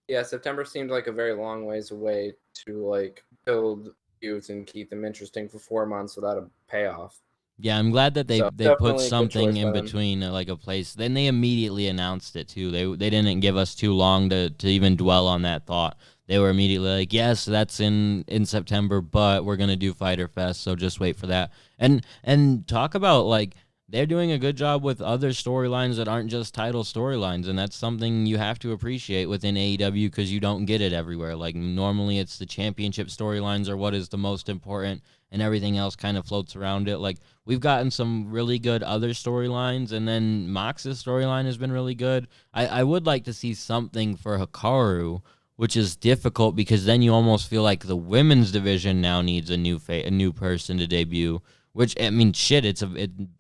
F: Yeah, September seemed like a very long ways away to like build feuds and keep them interesting for 4 months without a payoff.
D: Yeah, I'm glad that they put
F: definitely a good
D: something
F: choice
D: in
F: by them.
D: between, like a place. Then they immediately announced it too. They didn't give us too long to even dwell on that thought. They were immediately like, yes, that's in September, but we're gonna do Fighter Fest, so just wait for that. And talk about like they're doing a good job with other storylines that aren't just title storylines, and that's something you have to appreciate within AEW because you don't get it everywhere. Like normally it's the championship storylines are what is the most important, and everything else kind of floats around it. Like we've gotten some really good other storylines, and then Mox's storyline has been really good. I would like to see something for Hikaru, which is difficult because then you almost feel like the women's division now needs a new person to debut. Which I mean, shit, it's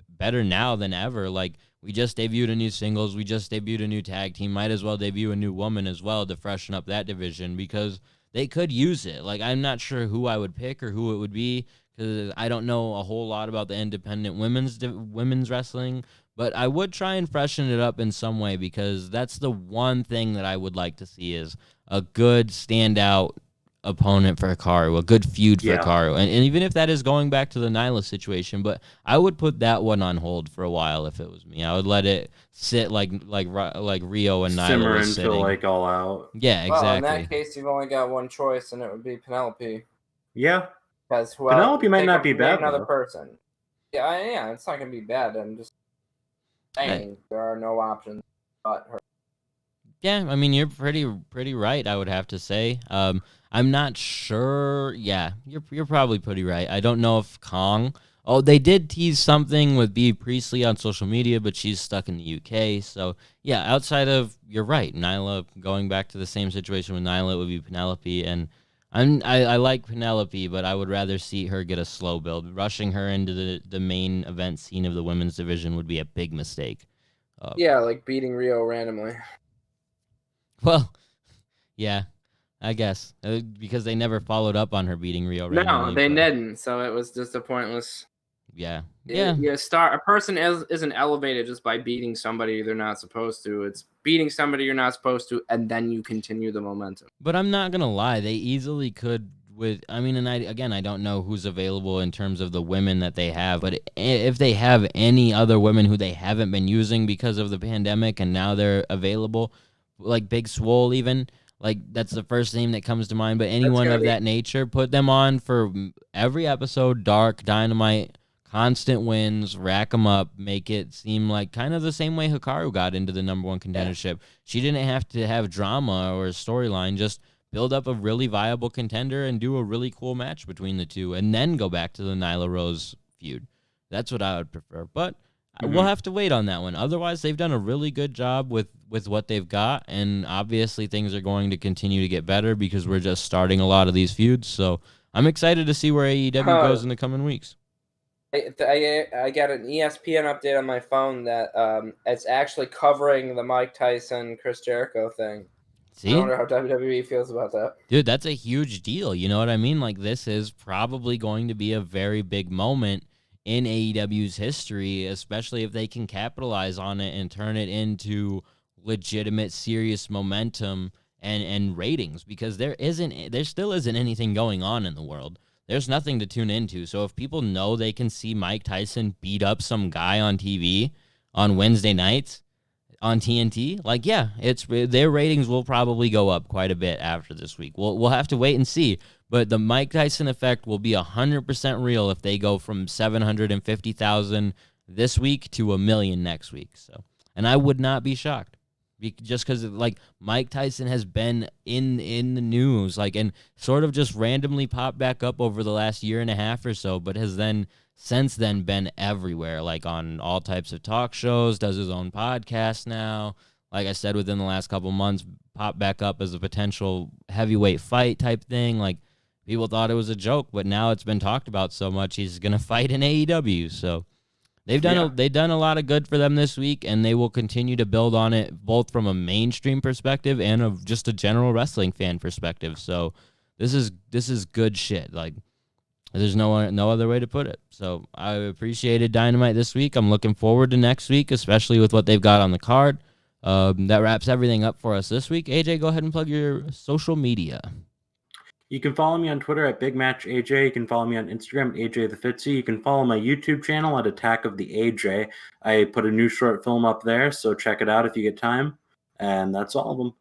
D: better now than ever. Like we just debuted a new singles, we just debuted a new tag team. Might as well debut a new woman as well to freshen up that division because they could use it. Like I'm not sure who I would pick or who it would be because I don't know a whole lot about the independent women's wrestling. But I would try and freshen it up in some way because that's the one thing that I would like to see is a good standout opponent for Hikaru, a good feud for Hikaru. And even if that is going back to the Nyla situation, but I would put that one on hold for a while if it was me. I would let it sit like Rio and Nyla
E: Simmer
D: was
E: until
D: sitting.
E: like all out.
D: Yeah, exactly.
F: Well, in that case, you've only got one choice, and it would be Penelope.
E: Yeah.
F: Because
E: Penelope might not be bad,
F: another
E: though.
F: person. Yeah, it's not gonna be bad. I'm just saying there are no options but her.
D: Yeah, I mean you're pretty right. I would have to say. I'm not sure. Yeah, you're probably pretty right. I don't know if Kong. Oh, they did tease something with Bea Priestley on social media, but she's stuck in the UK. So yeah, outside of you're right, Nyla going back to the same situation with Nyla, it would be Penelope, and I like Penelope, but I would rather see her get a slow build. Rushing her into the main event scene of the women's division would be a big mistake.
F: Yeah, like beating Rio randomly.
D: Well, yeah, I guess because they never followed up on her beating Rio.
F: No, they didn't. So it was just a pointless.
D: Yeah.
F: A person isn't elevated just by beating somebody they're not supposed to. It's beating somebody you're not supposed to, and then you continue the momentum.
D: But I'm not gonna lie, they easily could. And I don't know who's available in terms of the women that they have, but if they have any other women who they haven't been using because of the pandemic and now they're available, like Big Swole even, like that's the first name that comes to mind, but anyone of that nature, put them on for every episode, Dark, Dynamite, constant wins, rack them up, make it seem like kind of the same way Hikaru got into the number one contendership. She didn't have to have drama or a storyline, just build up a really viable contender and do a really cool match between the two, and then go back to the Nyla Rose feud. That's what I would prefer. But we'll have to wait on that one. Otherwise, they've done a really good job with what they've got, and obviously things are going to continue to get better because we're just starting a lot of these feuds. So I'm excited to see where AEW goes in the coming weeks.
F: I got an ESPN update on my phone that it's actually covering the Mike Tyson Chris Jericho thing.
D: See?
F: I wonder how WWE feels about that.
D: Dude, that's a huge deal. You know what I mean? Like, this is probably going to be a very big moment in AEW's history, especially if they can capitalize on it and turn it into legitimate, serious momentum and ratings, because there still isn't anything going on in the world. There's nothing to tune into. So if people know they can see Mike Tyson beat up some guy on TV on Wednesday nights on TNT, like, yeah, their ratings will probably go up quite a bit after this week. We'll have to wait and see, but the Mike Tyson effect will be 100% real if they go from 750,000 this week to 1 million next week. So, and I would not be shocked, just because like Mike Tyson has been in the news, like, and sort of just randomly popped back up over the last year and a half or so, but has then since then been everywhere, like on all types of talk shows, does his own podcast now. like I said, within the last couple months, popped back up as a potential heavyweight fight type thing. Like, people thought it was a joke, but now it's been talked about so much. He's gonna fight in AEW. So they've done a lot of good for them this week, and they will continue to build on it, both from a mainstream perspective and of just a general wrestling fan perspective. So this is good shit. Like, there's no other way to put it. So I appreciated Dynamite this week. I'm looking forward to next week, especially with what they've got on the card. That wraps everything up for us this week. AJ, go ahead and plug your social media.
E: You can follow me on Twitter at Big Match AJ. You can follow me on Instagram at AJ the Fitzy. You can follow my YouTube channel at Attack of the AJ. I put a new short film up there, so check it out if you get time. And that's all of them.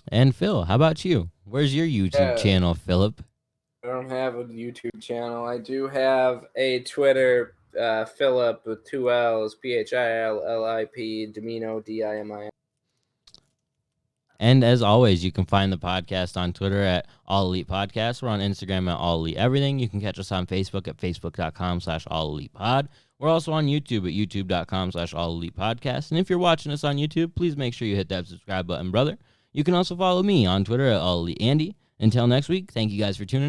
D: And Phil, how about you? Where's your YouTube channel, Philip?
F: I don't have a YouTube channel. I do have a Twitter, Philip with 2 L's, PHILLIP, Domino, DIMI.
D: And as always, you can find the podcast on Twitter at All Elite Podcast. We're on Instagram at All Elite Everything. You can catch us on Facebook at facebook.com/All Elite Pod. We're also on YouTube at youtube.com/All Elite Podcast. And if you're watching us on YouTube, please make sure you hit that subscribe button, brother. You can also follow me on Twitter at All Elite Andy. Until next week, thank you guys for tuning in.